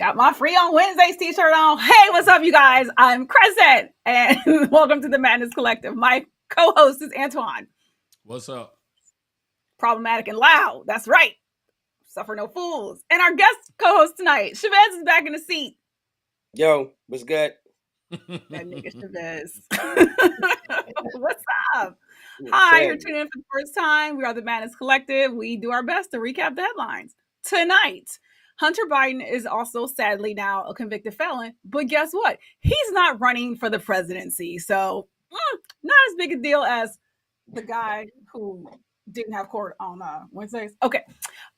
Got my free on Wednesdays t-shirt on. Hey, what's up, you guys? I'm Crescent, and welcome to the Madness Collective. My co-host is Antoine. What's up? Problematic and loud. That's right. Suffer no fools. And our guest co-host tonight, Chavez, is back in the seat. Yo, what's good? That nigga Chavez. What's up? Hi, you're tuning in for the first time. We are the Madness Collective. We do our best to recap the headlines. Tonight, Hunter Biden is also sadly now a convicted felon, but guess what? He's not running for the presidency, so not as big a deal as the guy who didn't have court on Wednesdays. Okay.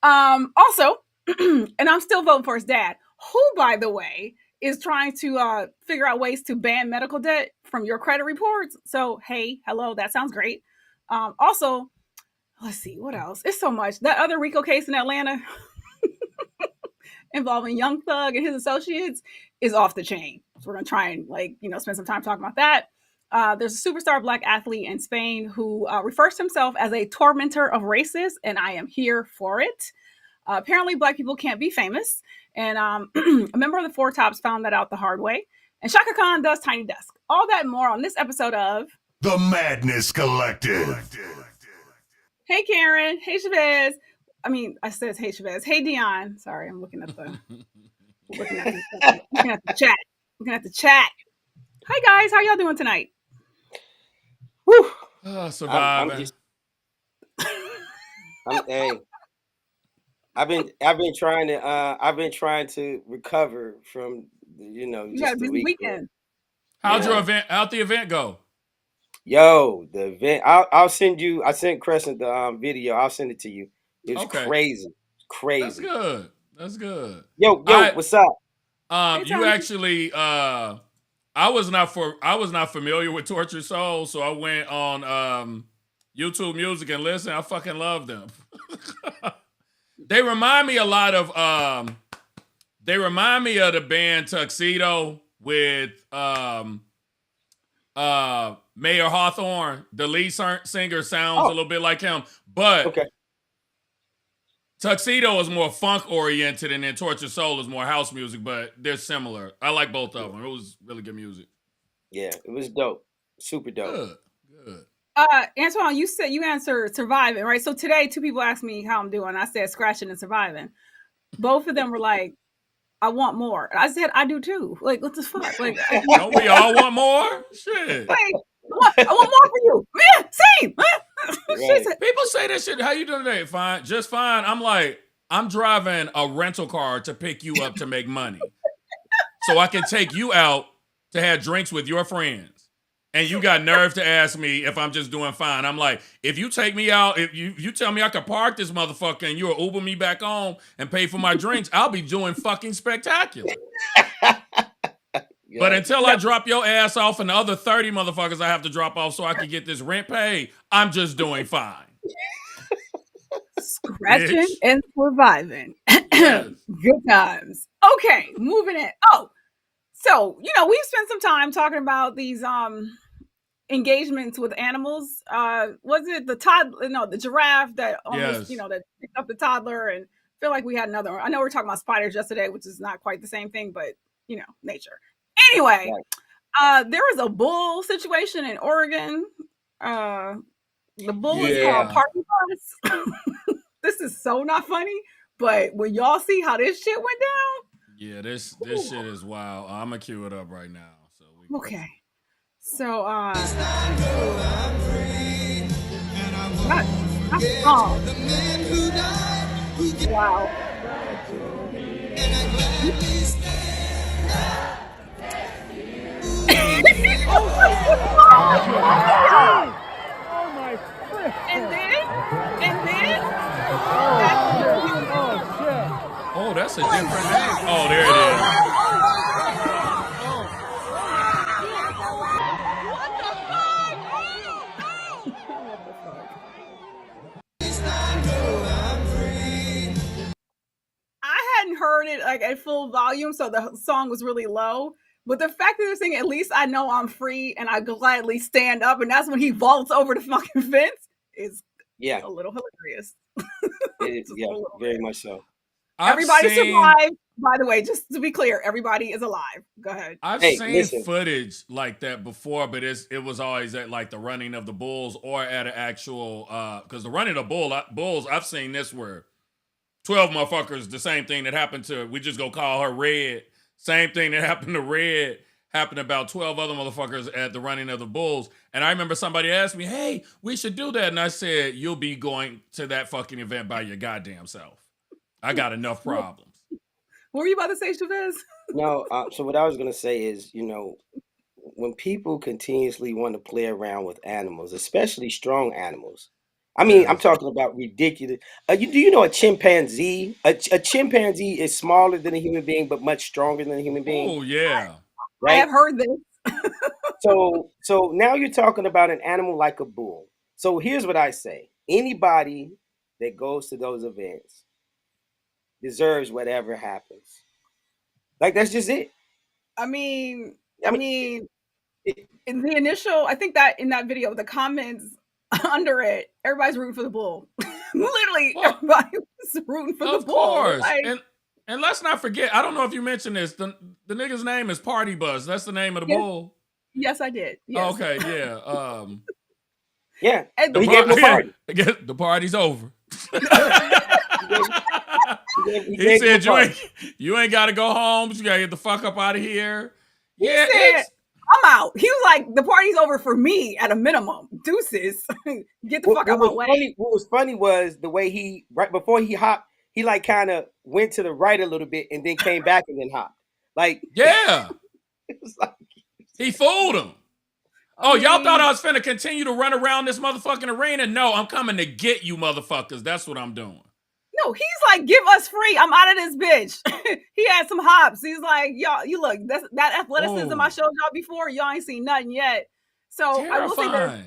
Also, and I'm still voting for his dad, who, by the way, is trying to figure out ways to ban medical debt from your credit reports. So, hey, hello, that sounds great. Also, let's see, what else? It's so much. That other RICO case in Atlanta involving Young Thug and his associates is off the chain. So we're going to try and spend some time talking about that. There's a superstar Black athlete in Spain who refers to himself as a tormentor of racists, and I am here for it. Apparently, Black people can't be famous, and a member of the Four Tops found that out the hard way. And Chaka Khan does Tiny Desk. All that and more on this episode of The Madness Collective. Hey, Karen. Hey, Chavez. I said hey, Chavez. Hey, Dion. Sorry, I'm looking at the looking at the chat. Looking at the chat. Hi, guys. How y'all doing tonight? Whew. Surviving. I've been trying to recover from just the weekend. How'd the event go? Yo, the event. I sent Crescent the video. I'll send it to you. It was crazy. That's good. Yo, what's up? You actually I was not familiar with Tortured Souls, so I went on YouTube Music and listened. I fucking love them. They remind me a lot of the band Tuxedo with Mayor Hawthorne. The lead singer sounds a little bit like him, but Tuxedo is more funk oriented, and then Tortured Soul is more house music, but they're similar. I like both of them. It was really good music. Yeah, it was dope. Super dope. Good. Antoine, you said you answered surviving, right? So today, two people asked me how I'm doing. I said scratching and surviving. Both of them were like, I want more. And I said, I do too. Like, what the fuck? Like, don't we all want more? Shit. Like, I want more for you. Man, same. Right. People say that shit. How you doing today? Fine. Just fine. I'm like, I'm driving a rental car to pick you up to make money. So I can take you out to have drinks with your friends. And you got nerve to ask me if I'm just doing fine. I'm like, if you take me out, if you tell me I could park this motherfucker and you'll Uber me back home and pay for my drinks, I'll be doing fucking spectacular. But until I drop your ass off and the other 30 motherfuckers I have to drop off so I can get this rent paid, I'm just doing fine. Scratching and surviving. Yes. Good times. Okay, moving in. So, we've spent some time talking about these engagements with animals. Was it the giraffe that almost, that picked up the toddler, and feel like we had another one. I know we were talking about spiders yesterday, which is not quite the same thing, but, nature. Anyway, there was a bull situation in Oregon. The bull is called Party Bus. This is so not funny, but when y'all see how this shit went down, yeah, this shit is wild. I'm gonna cue it up right now. Okay. So not wrong. Wow. Oh my frick. And then Oh shit. Oh, that's a different name. Oh, there it is. I hadn't heard it like at full volume, so the song was really low. But the fact that they're saying, at least I know I'm free and I gladly stand up, and that's when he vaults over the fucking fence, is a little hilarious. Very much so. Everybody survived. By the way, just to be clear, everybody is alive. Go ahead. I've seen footage like that before, but it was always at like the running of the bulls or at an actual because the running of bulls, I've seen this where 12 motherfuckers, the same thing that happened to, we just go call her Red. Same thing that happened to Red happened to about 12 other motherfuckers at the running of the bulls. And I remember somebody asked me, hey, we should do that. And I said, you'll be going to that fucking event by your goddamn self. I got enough problems. What were you about to say, Chavez? No, so what I was going to say is, when people continuously want to play around with animals, especially strong animals, I mean, I'm talking about ridiculous. Do you know a chimpanzee? A chimpanzee is smaller than a human being, but much stronger than a human being. Oh, yeah. Right? I have heard this. So now you're talking about an animal like a bull. So here's what I say. Anybody that goes to those events deserves whatever happens. Like, that's just it. I mean, in the initial, I think that in that video, the comments under it, everybody's rooting for the bull. Literally, everybody was rooting for the bull. Of course. Like, and let's not forget, I don't know if you mentioned this, the nigga's name is Party Buzz. That's the name of the bull. Yes, I did. Yes. Okay, yeah. Yeah. And he gave him a party. The party's over. He said, you ain't got to go home. You got to get the fuck up out of here. He said, I'm out. He was like, the party's over for me at a minimum. Deuces. Get the fuck out of my way. What was funny was the way he, right before he hopped, he like kind of went to the right a little bit and then came back and then hopped. Like, yeah. It was like, he fooled him. Oh, y'all thought I was finna continue to run around this motherfucking arena? No, I'm coming to get you motherfuckers. That's what I'm doing. No, he's like, give us free. I'm out of this bitch. He had some hops. He's like, y'all, you look, that athleticism I showed y'all before, y'all ain't seen nothing yet. So terrifying. I will say that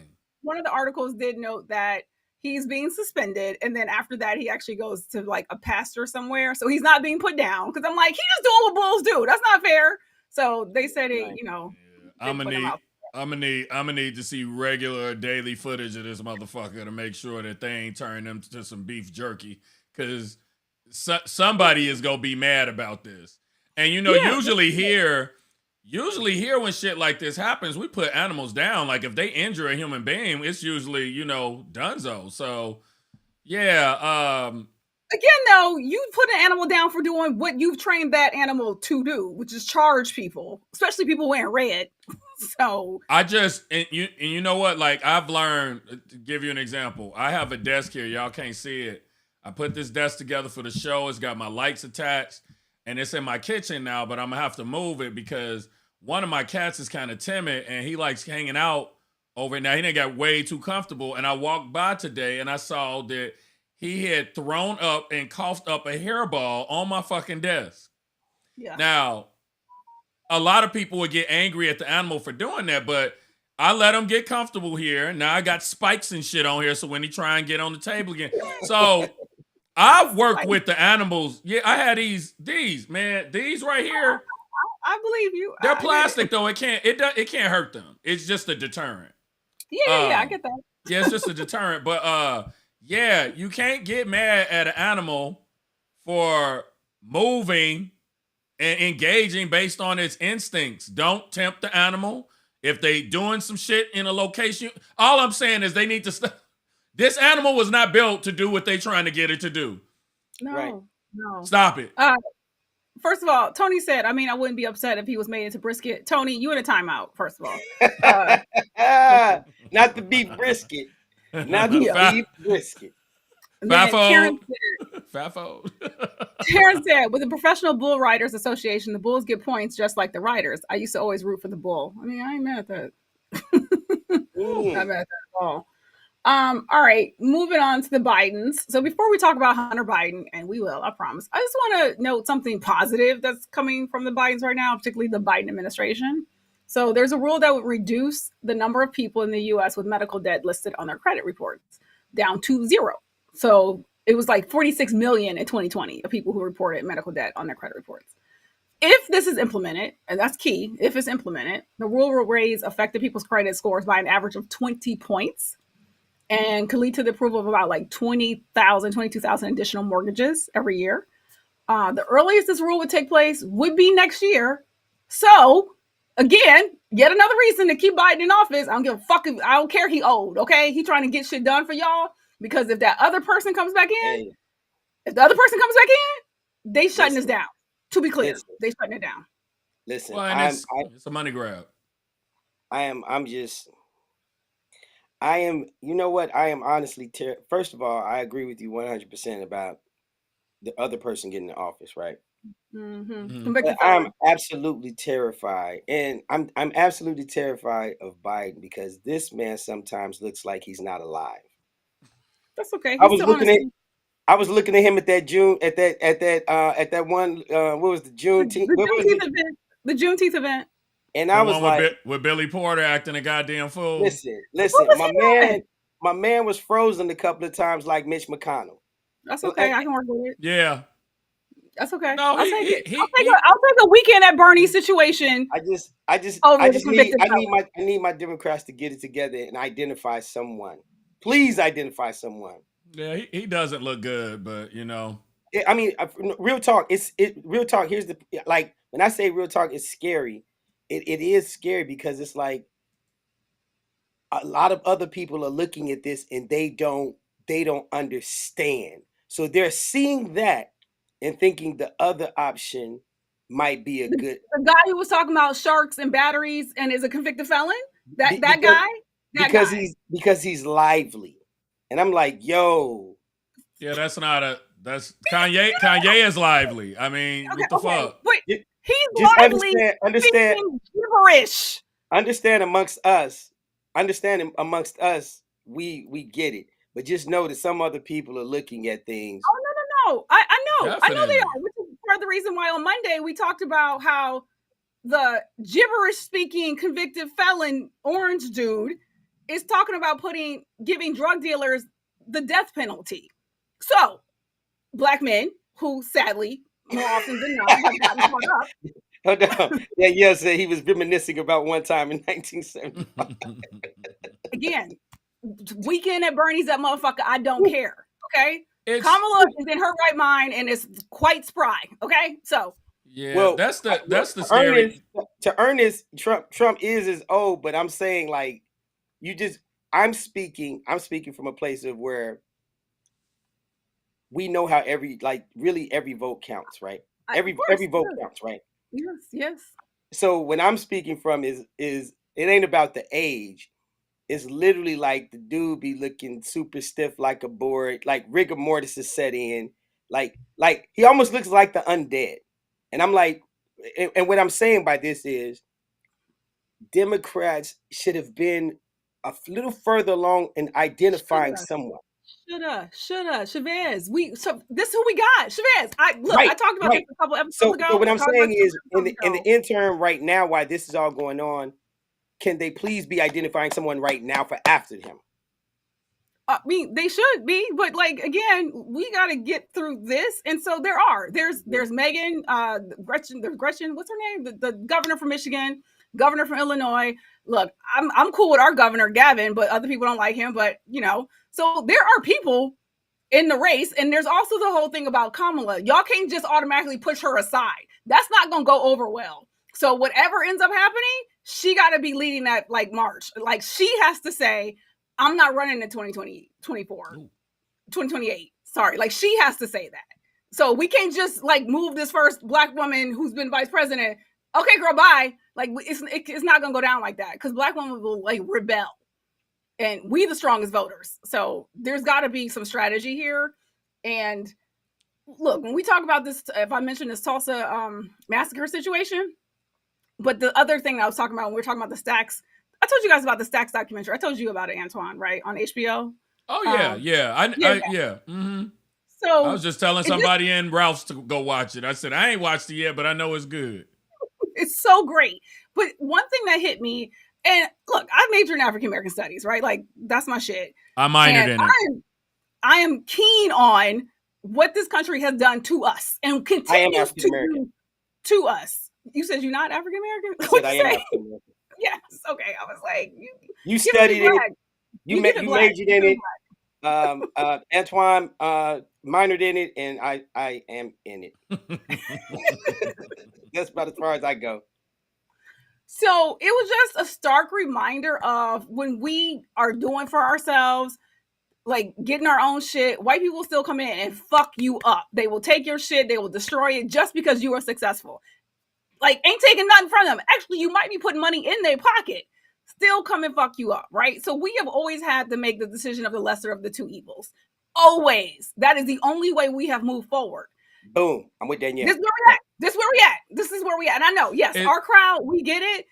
one of the articles did note that he's being suspended. And then after that, he actually goes to like a pasture somewhere. So he's not being put down. Because I'm like, he just doing what bulls do. That's not fair. So they said it, I'm gonna need to see regular daily footage of this motherfucker to make sure that they ain't turning him to some beef jerky. Because somebody is gonna be mad about this. And usually here when shit like this happens, we put animals down. Like if they injure a human being, it's usually, dunzo. So yeah. Again, though, you put an animal down for doing what you've trained that animal to do, which is charge people, especially people wearing red. So and you know what? Like I've learned, to give you an example, I have a desk here. Y'all can't see it. I put this desk together for the show. It's got my lights attached and it's in my kitchen now, but I'm gonna have to move it because one of my cats is kind of timid and he likes hanging out over it. Now he done got way too comfortable. And I walked by today and I saw that he had thrown up and coughed up a hairball on my fucking desk. Yeah. Now, a lot of people would get angry at the animal for doing that, but I let him get comfortable here. Now I got spikes and shit on here, so when he try and get on the table again. So I work with the animals. Yeah, I had these man. These right here. I believe you. They're plastic though. It can't hurt them. It's just a deterrent. Yeah, I get that. Yeah, it's just a deterrent. But yeah, you can't get mad at an animal for moving and engaging based on its instincts. Don't tempt the animal. If they doing some shit in a location, all I'm saying is they need to stop. This animal was not built to do what they trying to get it to do. No. Stop it. First of all, Tony said, I wouldn't be upset if he was made into brisket. Tony, you in a timeout, first of all. Not the beef brisket. Not the beef brisket. Karen said, with the Professional Bull Riders Association, the bulls get points just like the riders. I used to always root for the bull. I ain't mad at that. Not mad at that at all. All right, moving on to the Bidens. So before we talk about Hunter Biden, and we will, I promise, I just want to note something positive that's coming from the Bidens right now, particularly the Biden administration. So there's a rule that would reduce the number of people in the U.S. with medical debt listed on their credit reports down to 0. So it was like 46 million in 2020 of people who reported medical debt on their credit reports. If this is implemented, and that's key, if it's implemented, the rule will raise affected people's credit scores by an average of 20 points and could lead to the approval of about like 22,000 additional mortgages every year. The earliest this rule would take place would be next year. So, again, yet another reason to keep Biden in office. I don't give a fuck. I don't care he old, okay? He trying to get shit done for y'all. Because if that other person comes back in, they shutting this down. To be clear, they shutting it down. Listen, well, it's a money grab. You know what? I am honestly, first of all, I agree with you 100% about the other person getting in office, right? But I'm absolutely terrified, and I'm absolutely terrified of Biden because this man sometimes looks like he's not alive. That's okay. I was looking at him at that one. What was the Juneteenth? The Juneteenth event. And I was like, with Billy Porter acting a goddamn fool. Listen, my man was frozen a couple of times like Mitch McConnell. That's okay. I can work with it. Yeah. That's okay. No, I'll take it. I'll take a weekend at Bernie situation. I need my Democrats to get it together and identify someone. Please identify someone. Yeah, he doesn't look good, but I mean, real talk. Real talk. Here's the when I say real talk, it's scary. It is scary because it's like a lot of other people are looking at this and they don't understand. So they're seeing that and thinking the other option might be a good. The guy who was talking about sharks and batteries and is a convicted felon. That guy. Because he's lively, and I'm like, yo. Yeah, that's Kanye. Kanye is lively. I mean, what the fuck? But he's lively. Understand gibberish. Understand amongst us, we get it. But just know that some other people are looking at things. Oh no! I know. Definitely. I know they are. Which is part of the reason why on Monday we talked about how the gibberish speaking convicted felon orange dude is talking about giving drug dealers the death penalty. So, black men who sadly more often than not have gotten caught up. Hold on. Yeah, so he was reminiscing about one time in 1975. Again, weekend at Bernie's, that motherfucker, I don't care. Okay? Kamala is in her right mind and is quite spry. Okay? So. Yeah, well, that's the scary. To Ernest, Trump is as old, but I'm saying I'm speaking from a place of where we know how every vote counts, right? Every vote counts, right? Yes. So when I'm speaking from is it ain't about the age. It's literally like the dude be looking super stiff like a board, like rigor mortis is set in, like he almost looks like the undead. And I'm like, and what I'm saying by this is Democrats should have been a little further along in identifying someone. Shoulda, Chavez. This is who we got. Chavez. I talked about this a couple episodes ago. So what I'm saying is in the interim right now, while this is all going on, can they please be identifying someone right now for after him? I mean, they should be, but again, we got to get through this. And so there's Megan, Gretchen, what's her name? The governor from Michigan, governor from Illinois. Look, I'm cool with our governor, Gavin, but other people don't like him. But, so there are people in the race. And there's also the whole thing about Kamala. Y'all can't just automatically push her aside. That's not going to go over well. So whatever ends up happening, she got to be leading that march. She has to say, I'm not running in 2028. Sorry. She has to say that. So we can't just move this first black woman who's been vice president. Okay, girl, bye. It's not going to go down like that because black women will rebel. And we the strongest voters. So there's got to be some strategy here. And look, when we talk about this, if I mentioned this Tulsa massacre situation, but the other thing I was talking about when we were talking about the stacks, I told you guys about the Stacks documentary. I told you about it, Antoine, right? On HBO. Oh, yeah. Yeah. Mm-hmm. So I was just telling somebody in Ralph's to go watch it. I said, I ain't watched it yet, but I know it's good. It's so great. But one thing that hit me, and look, I majored in African American studies, right? That's my shit. I minored in it. I am keen on what this country has done to us and continues to do to us. You said you're not African American? I said I am African American. Yes. Okay. I was like, you studied it. You majored in it. Antoine minored in it, and I am in it. That's about as far as I go. So it was just a stark reminder of when we are doing for ourselves, like getting our own shit, white people will still come in and fuck you up. They will take your shit, they will destroy it just because you are successful. Like, ain't taking nothing from them. Actually, you might be putting money in their pocket. Still come and fuck you up, right? So we have always had to make the decision of the lesser of the two evils. Always. That is the only way we have moved forward. Boom. I'm with Danielle. This is where we at. This is where we at. And I know, yes, our crowd, we get it.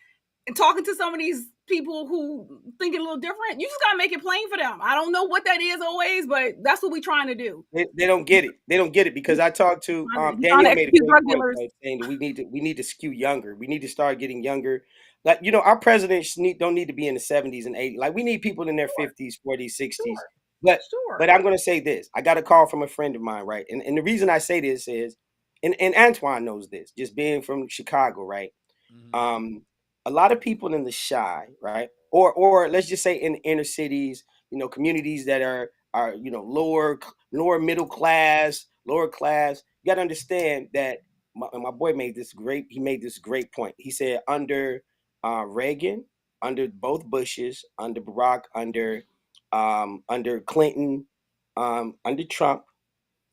And talking to some of these people who think it a little different, you just gotta make it plain for them. I don't know what that is always, but that's what we're trying to do. They don't get it. They don't get it because I talked to Danielle made a great point, right, saying that we need to skew younger. We need to start getting younger. Like, you know, our presidents don't need to be in the 70s and 80s. Like, we need people in their 50s, 40s, 60s. But I'm gonna say this. I got a call from a friend of mine, right? And the reason I say this is, and Antoine knows this, just being from Chicago, right? Mm-hmm. A lot of people in the Chi, right? Or let's just say in inner cities, you know, communities that are you know, lower middle class, lower class. You got to understand that my boy made this great point. He said under Reagan, under both Bushes, under Barack, under Clinton, under Trump,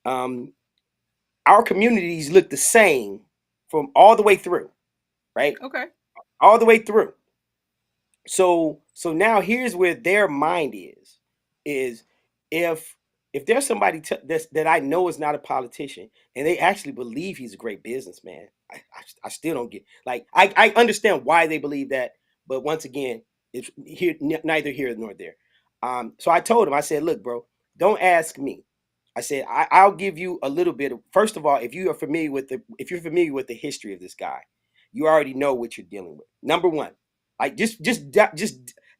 our communities look the same from all the way through, right? Okay. All the way through. So now here's where their mind is if there's somebody that I know is not a politician and they actually believe he's a great businessman, I still don't get, like, I understand why they believe that, but once again, it's neither here nor there. So I told him, I said, look, bro, don't ask me. I said, I'll give you a little bit of, first of all, if you're familiar with the history of this guy, you already know what you're dealing with. Number one, like just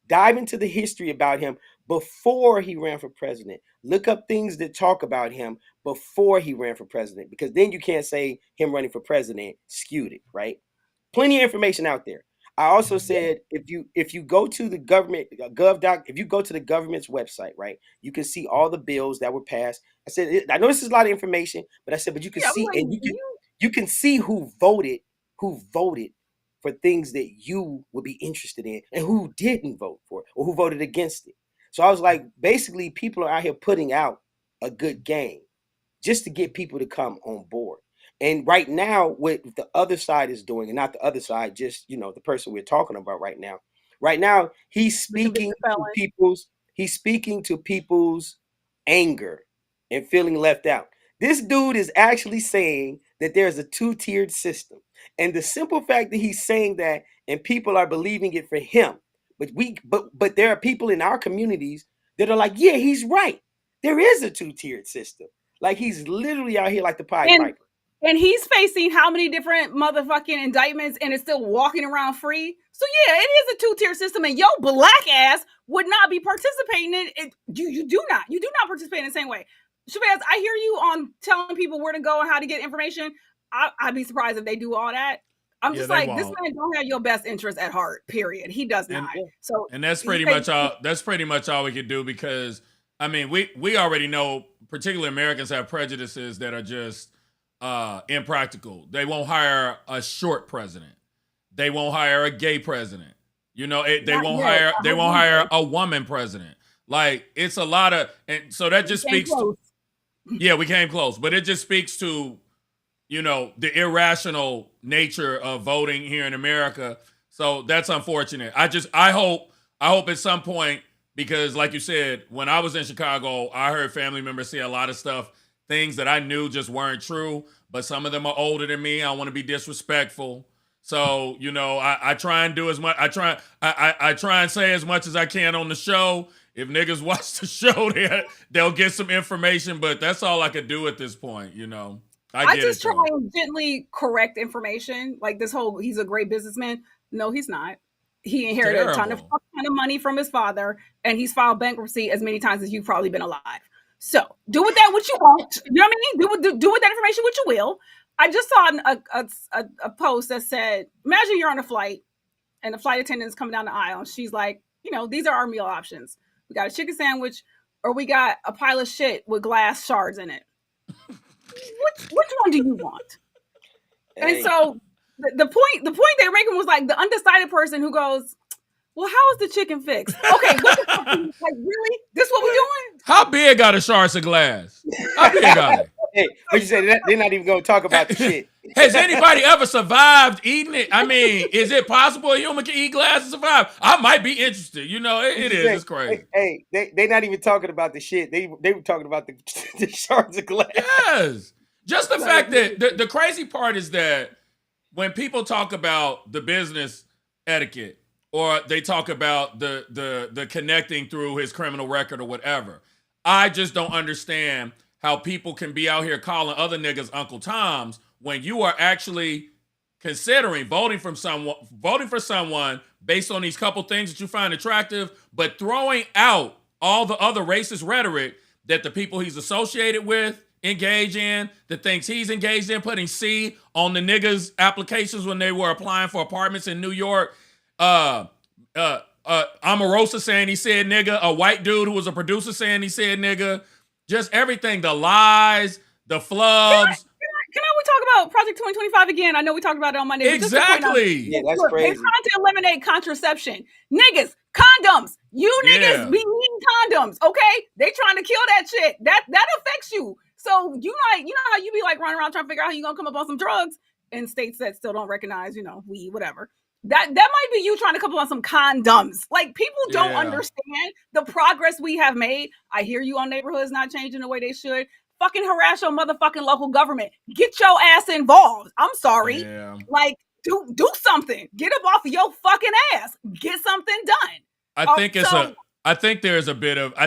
dive into the history about him before he ran for president. Look up things that talk about him before he ran for president, because then you can't say him running for president skewed it, right? Plenty of information out there. I also said if you go to the government if you go to the government's website, right, you can see all the bills that were passed. I said, I know this is a lot of information, but I said, but you can see, and you can see who voted for things that you would be interested in and who didn't vote for it or who voted against it. So I was like, basically, people are out here putting out a good game just to get people to come on board. And right now, what the other side is doing, and not the other side, just, you know, the person we're talking about right now. Right now, he's speaking to people's anger and feeling left out. This dude is actually saying that there's a two-tiered system. And the simple fact that he's saying that and people are believing it for him, but there are people in our communities that are like, yeah, he's right. There is a two-tiered system. Like, he's literally out here like the Pied Piper. And he's facing how many different motherfucking indictments and is still walking around free? So yeah, it is a two-tier system, and your black ass would not be participating in it. You do not participate in the same way. Shabazz, I hear you on telling people where to go and how to get information. I'd be surprised if they do all that. I'm just like, this man don't have your best interest at heart, period. He does not. And that's pretty much all we could do, because I mean, we already know, particularly Americans have prejudices that are just impractical. They won't hire a short president. They won't hire a gay president. You know, they won't hire a woman president. Like, it's a lot of, and so that just speaks to, yeah, we came close, but it just speaks to, you know, the irrational nature of voting here in America. So that's unfortunate. I hope at some point, because like you said, when I was in Chicago, I heard family members say a lot of stuff, things that I knew just weren't true, but some of them are older than me. I don't want to be disrespectful. So, you know, I try and do as much. I try and say as much as I can on the show. If niggas watch the show, they'll get some information, but that's all I could do at this point, you know. I just try and gently correct information. Like this whole, he's a great businessman. No, he's not. He inherited a ton of money from his father, and he's filed bankruptcy as many times as you've probably been alive. So do with that what you want. You know what I mean? Do with that information what you will. I just saw a post that said, imagine you're on a flight and the flight attendant is coming down the aisle, and she's like, you know, these are our meal options. We got a chicken sandwich, or we got a pile of shit with glass shards in it. Which one do you want? Hey. And so the point they were making was like the undecided person who goes, well, how is the chicken fixed? Okay, what the fuck? Like, really? This what we doing? How big are the shards of glass? How big are they? Hey, but you said they're not even going to talk about the shit. Has anybody ever survived eating it? I mean, is it possible a human can eat glass and survive? I might be interested. You know, it is. It's crazy. Hey, they're not even talking about the shit. They were talking about the shards of glass. Yes. Just the fact that the crazy part is that when people talk about the business etiquette or they talk about the connecting through his criminal record or whatever, I just don't understand how people can be out here calling other niggas Uncle Toms when you are actually considering voting for someone based on these couple things that you find attractive, but throwing out all the other racist rhetoric that the people he's associated with engage in, the things he's engaged in, putting C on the niggas' applications when they were applying for apartments in New York. Omarosa saying he said nigga, a white dude who was a producer saying he said nigga. Just everything, the lies, the flubs. Can we talk about Project 2025 again? I know we talked about it on Monday. Exactly. Yeah, that's crazy. They're trying to eliminate contraception. Niggas, condoms. You niggas be needing condoms, okay? They trying to kill that shit. That affects you. So you know how you be like running around trying to figure out how you gonna come up on some drugs in states that still don't recognize, weed, whatever. That might be you trying to come up on some condoms. Like, people don't understand the progress we have made. I hear you on neighborhoods not changing the way they should. Fucking harass your motherfucking local government. Get your ass involved. I'm sorry. Yeah. Like, do something. Get up off of your fucking ass. Get something done. I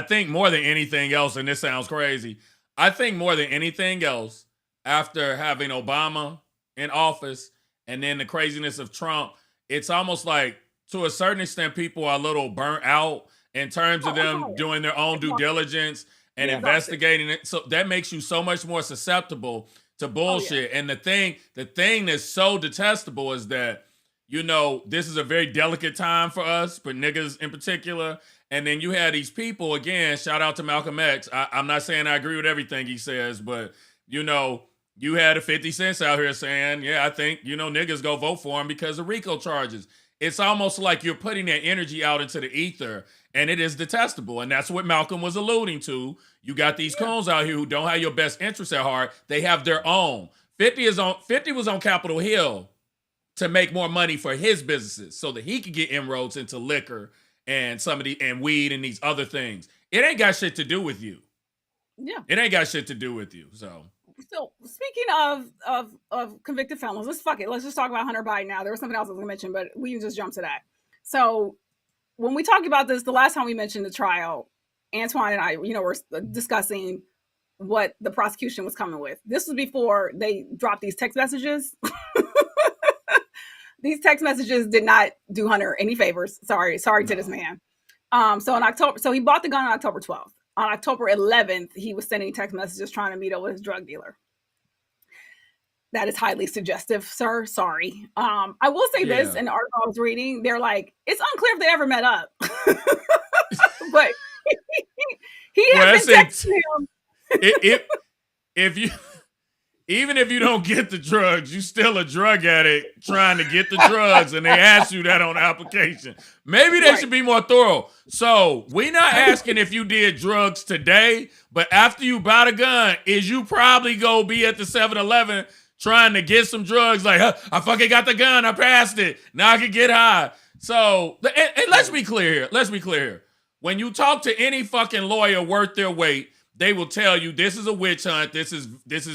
think more than anything else, and this sounds crazy, I think more than anything else, after having Obama in office and then the craziness of Trump, it's almost like, to a certain extent, people are a little burnt out in terms of them doing their own due diligence and investigating it. So that makes you so much more susceptible to bullshit. And the thing that's so detestable is that, this is a very delicate time for us, for niggas in particular. And then you had these people, again, shout out to Malcolm X. I'm not saying I agree with everything he says, but, you had a 50 Cent out here saying, I think, niggas go vote for him because of RICO charges. It's almost like you're putting that energy out into the ether, and it is detestable. And that's what Malcolm was alluding to. You got these coons out here who don't have your best interests at heart. They have their own. 50 was on Capitol Hill to make more money for his businesses so that he could get inroads into liquor and and weed and these other things. It ain't got shit to do with you. Yeah. It ain't got shit to do with you. So speaking of convicted felons, let's just talk about Hunter Biden now. There was something else I was gonna mention, but we can just jump to that. So when we talked about this the last time we mentioned the trial, Antoine and I, were discussing what the prosecution was coming with. This was before they dropped these text messages. These text messages did not do Hunter any favors. Sorry to this man. So he bought the gun on October 12th. On October 11th, he was sending text messages trying to meet up with his drug dealer. That is highly suggestive, sir. Sorry. I will say this, in the article I was reading, they're like, it's unclear if they ever met up. But he has been texting him. Even if you don't get the drugs, you still a drug addict trying to get the drugs, and they ask you that on the application. Maybe they should be more thorough. So we're not asking if you did drugs today, but after you buy the gun, is you probably go be at the 7-Eleven trying to get some drugs? Like, I fucking got the gun, I passed it, now I can get high. So, and let's be clear here. When you talk to any fucking lawyer worth their weight, they will tell you this is a witch hunt. This is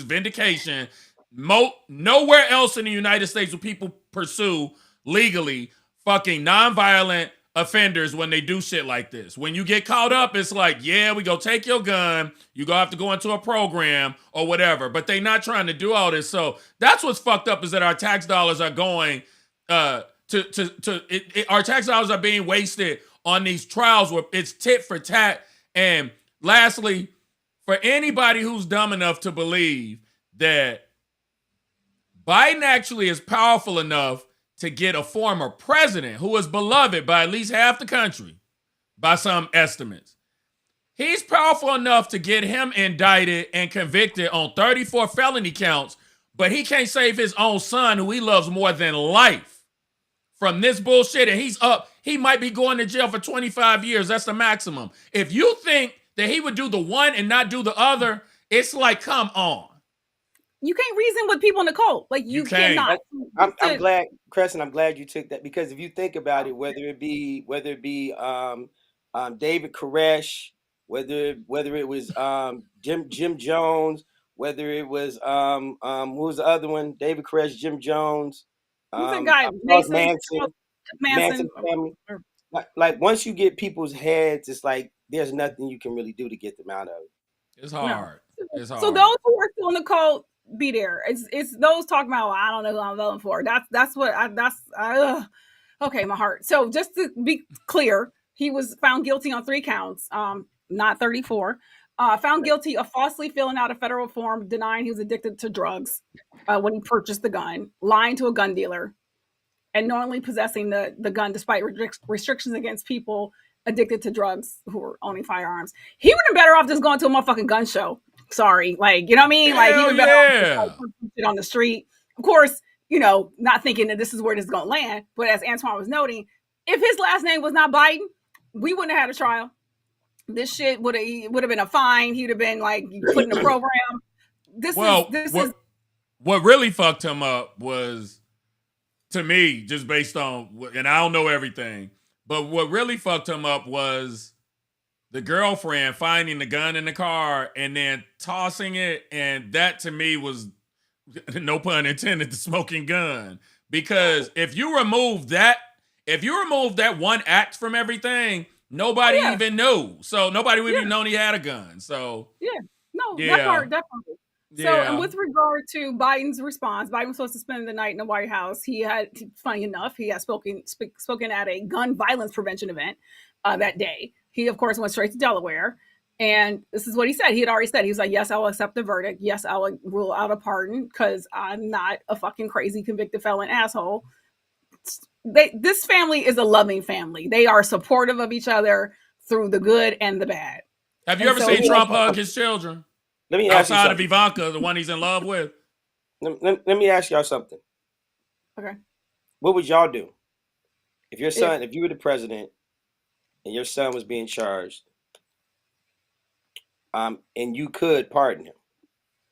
vindication. Nowhere else in the United States will people pursue legally fucking nonviolent offenders when they do shit like this. When you get caught up, it's like, we go take your gun. You gonna have to go into a program or whatever. But they not trying to do all this. So that's what's fucked up, is that our tax dollars are going our tax dollars are being wasted on these trials where it's tit for tat. And lastly, for anybody who's dumb enough to believe that Biden actually is powerful enough to get a former president who is beloved by at least half the country, by some estimates, He's powerful enough to get him indicted and convicted on 34 felony counts, but he can't save his own son, who he loves more than life, from this bullshit. And he might be going to jail for 25 years. That's the maximum. If you think that he would do the one and not do the other, it's like, come on. You can't reason with people in the cult. Like, you cannot. I'm glad, Crescent, I'm glad you took that, because if you think about it, whether it be David Koresh, whether it was Jim Jones, whether it was who was the other one? David Koresh, Jim Jones, who's the guy? Manson family. Like, once you get people's heads, it's like there's nothing you can really do to get them out of it. It's hard. No. It's hard. So those who are still in the cult, be there. It's those talking about, well, I don't know who I'm voting for. Okay, my heart. So just to be clear, he was found guilty on 3 counts, not 34. Found guilty of falsely filling out a federal form denying he was addicted to drugs when he purchased the gun, lying to a gun dealer, and knowingly possessing the gun despite restrictions against people addicted to drugs who were owning firearms. He would have been better off just going to a motherfucking gun show. Sorry, like, you know what I mean? Like, he would be better off just on the street. Of course, you know, not thinking that this is where this is going to land. But as Antoine was noting, if his last name was not Biden, we wouldn't have had a trial. This shit would have been a fine. He would have been like put in a program. What really fucked him up was, to me, just based on, and I don't know everything, but what really fucked him up was the girlfriend finding the gun in the car and then tossing it. And that, to me, was, no pun intended, the smoking gun. Because if you remove that one act from everything, nobody even knew. So nobody would even known he had a gun. So that part, definitely. So, and with regard to Biden's response, Biden was supposed to spend the night in the White House. He had, funny enough, he had spoken at a gun violence prevention event that day. He, of course, went straight to Delaware. And this is what he said. He had already said, he was like, yes, I will accept the verdict. Yes, I will rule out a pardon because I'm not a fucking crazy convicted felon asshole. This family is a loving family. They are supportive of each other through the good and the bad. Have you ever seen Trump hug his children? Let me ask outside of Ivanka, the one he's in love with. Let me ask y'all something. Okay. What would y'all do if your son, if you were the president and your son was being charged, and you could pardon him?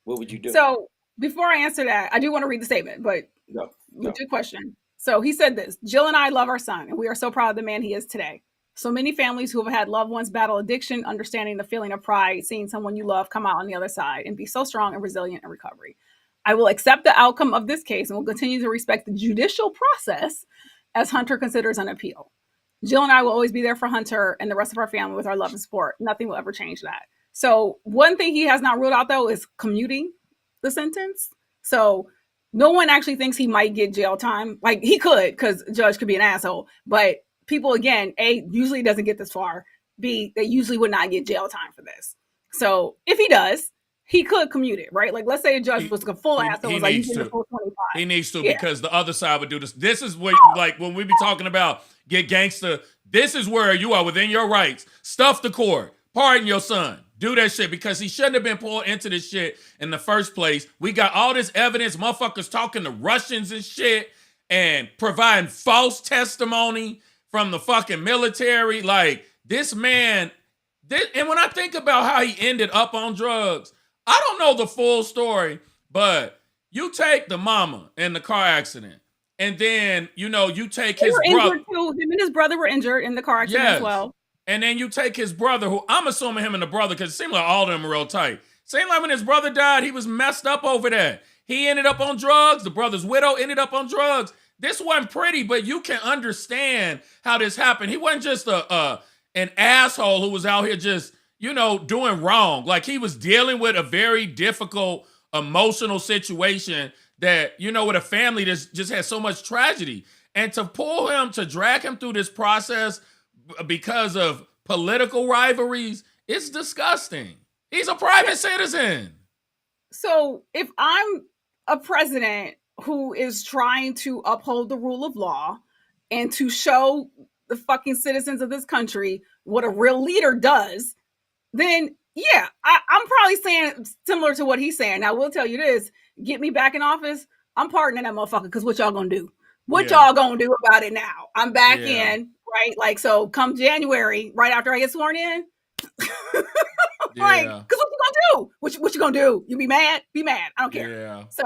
What would you do? So before I answer that, I do want to read the statement, but good question. So he said this: Jill and I love our son, and we are so proud of the man he is today. So many families who have had loved ones battle addiction, understanding the feeling of pride, seeing someone you love come out on the other side and be so strong and resilient in recovery. I will accept the outcome of this case and will continue to respect the judicial process as Hunter considers an appeal. Jill and I will always be there for Hunter and the rest of our family with our love and support. Nothing will ever change that. So one thing he has not ruled out, though, is commuting the sentence. So no one actually thinks he might get jail time. Like, he could, because the judge could be an asshole. But people, again, A, usually doesn't get this far. B, they usually would not get jail time for this. So if he does, he could commute it, right? Like, let's say a judge was a full asshole. He was like, needs you get to. the full 25. He needs to, because the other side would do this. This is what, like, when we be talking about get gangster, this is where you are within your rights. Stuff the court. Pardon your son. Do that shit, because he shouldn't have been pulled into this shit in the first place. We got all this evidence, motherfuckers talking to Russians and shit and providing false testimony from the fucking military. Like, this man, and when I think about how he ended up on drugs, I don't know the full story, but you take the mama in the car accident, and then, you know, you take his brother. Him and his brother were injured in the car accident as well. And then you take his brother, who I'm assuming him and the brother, because it seemed like all of them were real tight. Seemed like when his brother died, he was messed up over that. He ended up on drugs. The brother's widow ended up on drugs. This wasn't pretty, but you can understand how this happened. He wasn't just an asshole who was out here just, you know, doing wrong. Like, he was dealing with a very difficult emotional situation that, you know, with a family that just had so much tragedy. And to pull him, to drag him through this process because of political rivalries, it's disgusting. He's a private citizen. So if I'm a president who is trying to uphold the rule of law and to show the fucking citizens of this country what a real leader does, then yeah, I'm probably saying similar to what he's saying. Now, we'll tell you this: get me back in office, I'm pardoning that motherfucker. Because what y'all gonna do? What y'all gonna do about it now? I'm back in, right? Like, so come January, right after I get sworn in. Like, because what you gonna do? What you gonna do? You be mad? Be mad. I don't care. Yeah. So,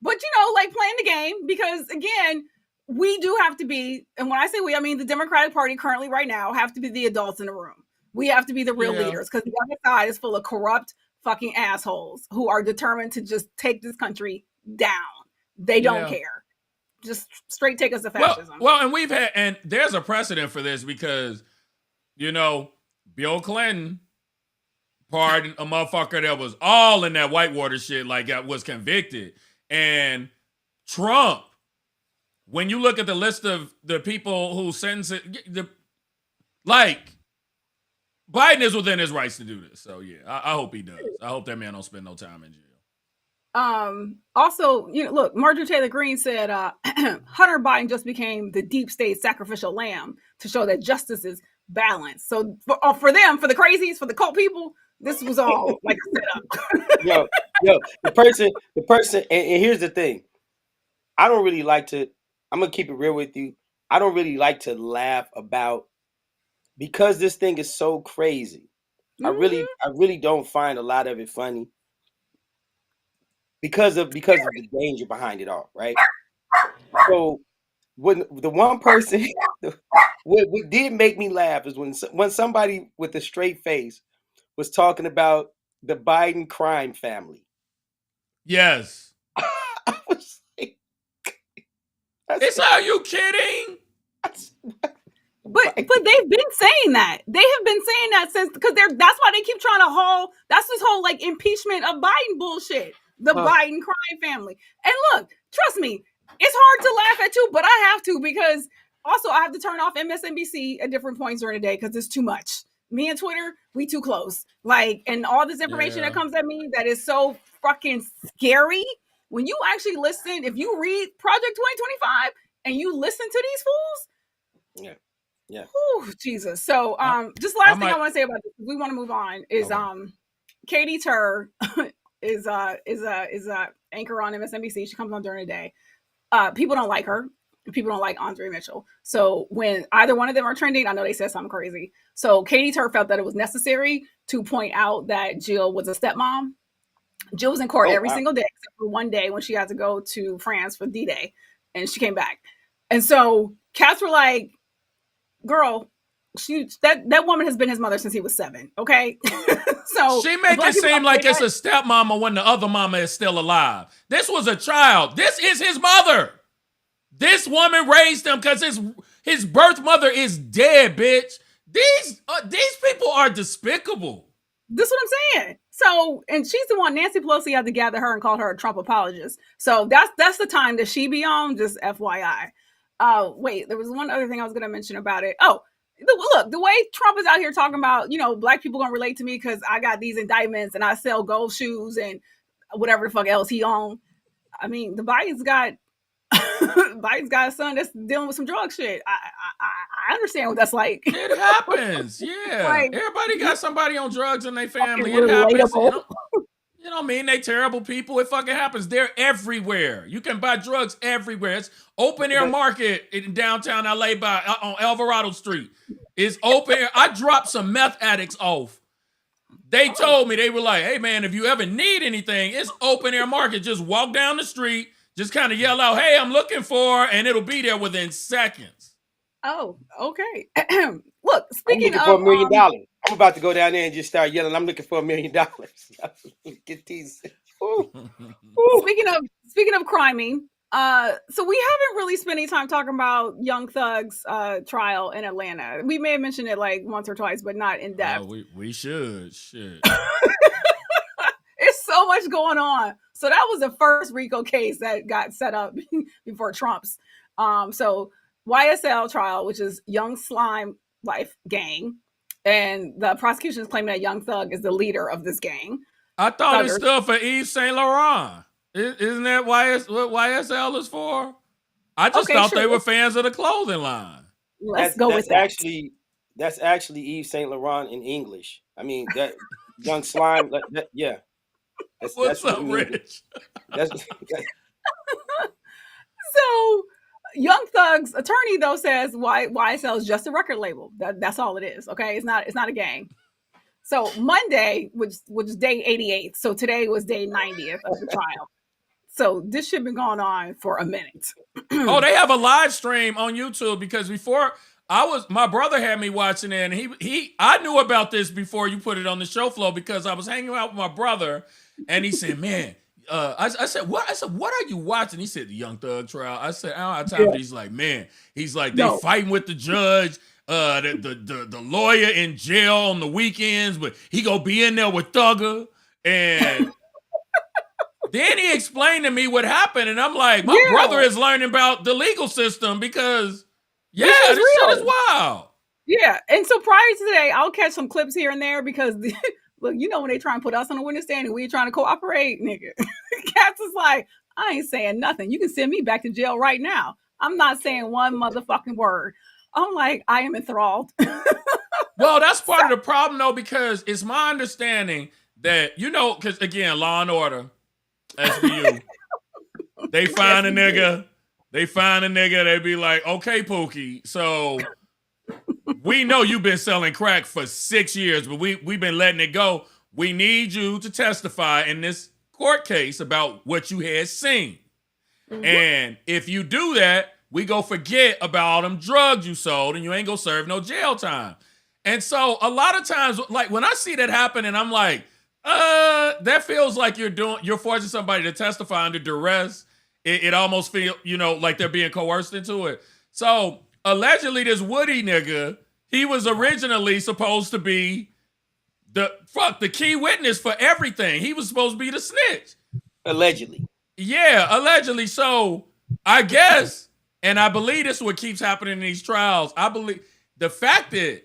but like playing the game, because again, we do have to be, and when I say we, I mean the Democratic Party currently right now have to be the adults in the room. We have to be the real leaders, because the other side is full of corrupt fucking assholes who are determined to just take this country down. They don't care. Just straight take us to fascism. Well, and there's a precedent for this because, Bill Clinton pardoned a motherfucker that was all in that Whitewater shit, like that was convicted. And Trump, when you look at the list of the people who sentenced it, Biden is within his rights to do this. So yeah, I hope he does. I hope that man don't spend no time in jail. Also, look, Marjorie Taylor Greene said Hunter Biden just became the deep state sacrificial lamb to show that justice is balanced. So for them, for the crazies, for the cult people, this was all like a setup. yo, the person, and here's the thing. I don't really like to, I'm going to keep it real with you. I don't really like to laugh about, because this thing is so crazy. I really don't find a lot of it funny because of the danger behind it all, right? So when the one person, what did make me laugh is when somebody with a straight face was talking about the Biden crime family. Yes. I was like, are you kidding? But they've been saying that. They have been saying that since, because that's why they keep trying to haul. That's this whole like impeachment of Biden bullshit. The Biden crime family. And look, trust me, it's hard to laugh at too, but I have to, because also I have to turn off MSNBC at different points during the day because it's too much. Me and Twitter, we too close. Like, and all this information that comes at me that is so fucking scary. When you actually listen, if you read Project 2025 and you listen to these fools, yeah. Whew, Jesus. So, just last thing I want to say about this, we want to move on, is Katie Tur is anchor on MSNBC. She comes on during the day. People don't like her. People don't like Andre Mitchell. So when either one of them are trending, I know they said something crazy. So Katie Tur felt that it was necessary to point out that Jill was a stepmom. Jill was in court every single day except for one day when she had to go to France for D-Day, and she came back. And so cats were like, girl, that woman has been his mother since he was 7. Okay. So she make it seem like it's a stepmama when the other mama is still alive. This was a child. This is his mother. This woman raised him because his birth mother is dead, bitch. These people are despicable. This is what I'm saying. So, and she's the one, Nancy Pelosi had to gather her and call her a Trump apologist. So that's the time that she be on, just FYI. Wait, there was one other thing I was going to mention about it. Oh, look, the way Trump is out here talking about, black people gonna relate to me because I got these indictments and I sell gold shoes and whatever the fuck else he own. I mean, Biden's got a son that's dealing with some drug shit. I understand what that's like. It happens. Yeah. Like, everybody got somebody on drugs in their family. It happens. You know what I mean? They terrible people. It fucking happens. They're everywhere. You can buy drugs everywhere. It's open air market in downtown LA on Alvarado Street. It's open air. I dropped some meth addicts off. They told me, they were like, hey man, if you ever need anything, it's open air market. Just walk down the street, just kind of yell out, hey, I'm looking for, and it'll be there within seconds. Oh, okay. Look, speaking of $1 million. I'm about to go down there and just start yelling, I'm looking for $1 million. Get these. Speaking of criming, so we haven't really spent any time talking about Young Thug's trial in Atlanta. We may have mentioned it like once or twice, but not in depth. We should. Shit. It's so much going on. So that was the first RICO case that got set up before Trump's. So YSL trial, which is Young Slime Life Gang. And the prosecution is claiming that Young Thug is the leader of this gang. I thought it stood for Yves Saint Laurent. Isn't that what YSL is for? I just thought they were fans of the clothing line. Let's go with that. That's actually Yves Saint Laurent in English. I mean that young slime. Yeah, that's What's what it up, means. Rich? That's So Young Thug's attorney though says YSL is just a record label. That's all it is. Okay, it's not a gang. So Monday, which is day 88. So today was day 90th of the trial. So this shit been going on for a minute. Oh, they have a live stream on YouTube because before my brother had me watching it, and I knew about this before you put it on the show flow because I was hanging out with my brother, and he said, "Man." I said, "What?" I said, "What are you watching?" He said, "The Young Thug trial." I said, "I don't have time." Yeah. He's like, "Man," he's like, "They fighting with the judge, the lawyer in jail on the weekends, but he gonna be in there with Thugger." And then he explained to me what happened, and I'm like, "My brother is learning about the legal system because, this shit is wild." Yeah, and so prior to today, I'll catch some clips here and there because. Look, you know when they try and put us on the witness stand and we trying to cooperate, nigga. Cats is like, I ain't saying nothing. You can send me back to jail right now. I'm not saying one motherfucking word. I'm like, I am enthralled. Well, that's part of the problem, though, because it's my understanding that, because, again, Law and Order, SVU, they find a nigga, they be like, okay, Pookie, so... We know you've been selling crack for 6 years, but we've been letting it go. We need you to testify in this court case about what you had seen. Mm-hmm. And if you do that, we go forget about all them drugs you sold and you ain't gonna serve no jail time. And so a lot of times, like when I see that happen and I'm like, that feels like you're forcing somebody to testify under duress. It almost feels, like they're being coerced into it. So allegedly this Woody nigga, he was originally supposed to be the key witness for everything. He was supposed to be the snitch. Allegedly. Yeah, allegedly. So I guess, and I believe this is what keeps happening in these trials. I believe the fact that,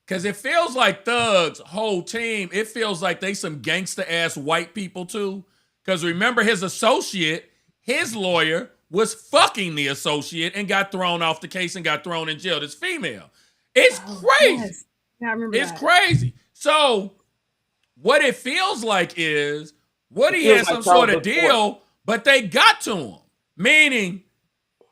because it feels like Thug's whole team, it feels like they some gangster ass white people too. Because remember his associate, his lawyer, was fucking the associate and got thrown off the case and got thrown in jail. This female. It's crazy. Yes. Yeah, I remember it's crazy. So what it feels like is Woody had some sort of deal, but they got to him. Meaning,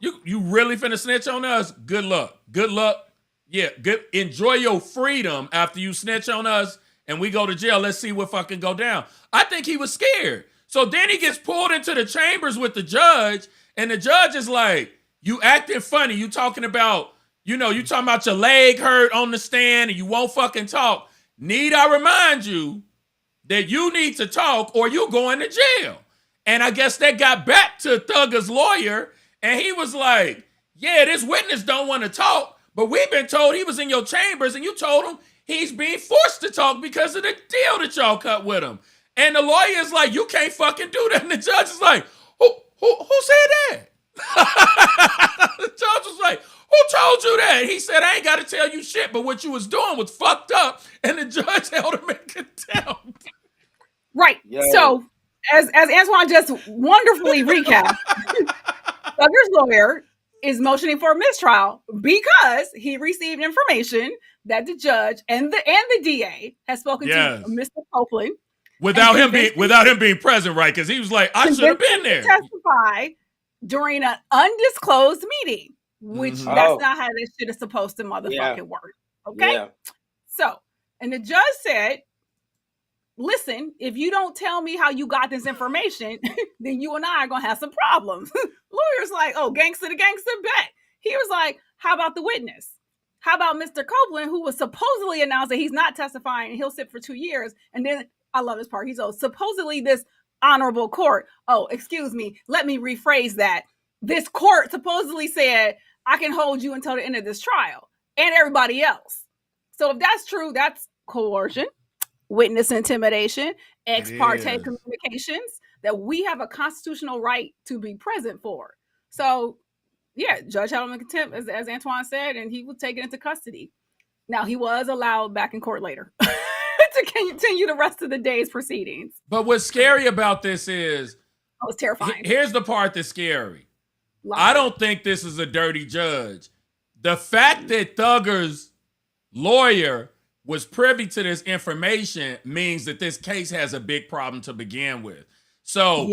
you really finna snitch on us? Good luck. Good luck. Yeah, good. Enjoy your freedom after you snitch on us and we go to jail. Let's see what fucking go down. I think he was scared. So then he gets pulled into the chambers with the judge, and the judge is like, you acting funny. You talking about, you talking about your leg hurt on the stand and you won't fucking talk. Need I remind you that you need to talk or you going to jail? And I guess they got back to Thugger's lawyer and he was like, yeah, this witness don't want to talk, but we've been told he was in your chambers and you told him he's being forced to talk because of the deal that y'all cut with him. And the lawyer is like, you can't fucking do that. And the judge is like, who said that? The judge was like, who told you that? He said, I ain't got to tell you shit, but what you was doing was fucked up. And the judge held him in contempt. Right. Yo. So, as Antoine just wonderfully recapped, Thugger's lawyer is motioning for a mistrial because he received information that the judge and the DA has spoken to Mr. Copeland. Without him being present, right? Because he was like, I should have been there. Testify during an undisclosed meeting, which that's not how this shit is supposed to motherfucking work. Okay? Yeah. So, and the judge said, listen, if you don't tell me how you got this information, then you and I are going to have some problems. Lawyer's like, oh, gangster to gangster, bet. He was like, how about the witness? How about Mr. Copeland, who was supposedly announced that he's not testifying and he'll sit for 2 years? And then, I love this part. He's supposedly this honorable court. Oh, excuse me. Let me rephrase that. This court supposedly said, I can hold you until the end of this trial and everybody else. So if that's true, that's coercion, witness intimidation, ex parte communications that we have a constitutional right to be present for. So yeah, Judge held him in contempt, as Antoine said, and he was taken into custody. Now he was allowed back in court later. To continue the rest of the day's proceedings. But what's scary about this is... Oh, it's terrifying. Here's the part that's scary. I don't think this is a dirty judge. The fact that Thugger's lawyer was privy to this information means that this case has a big problem to begin with. So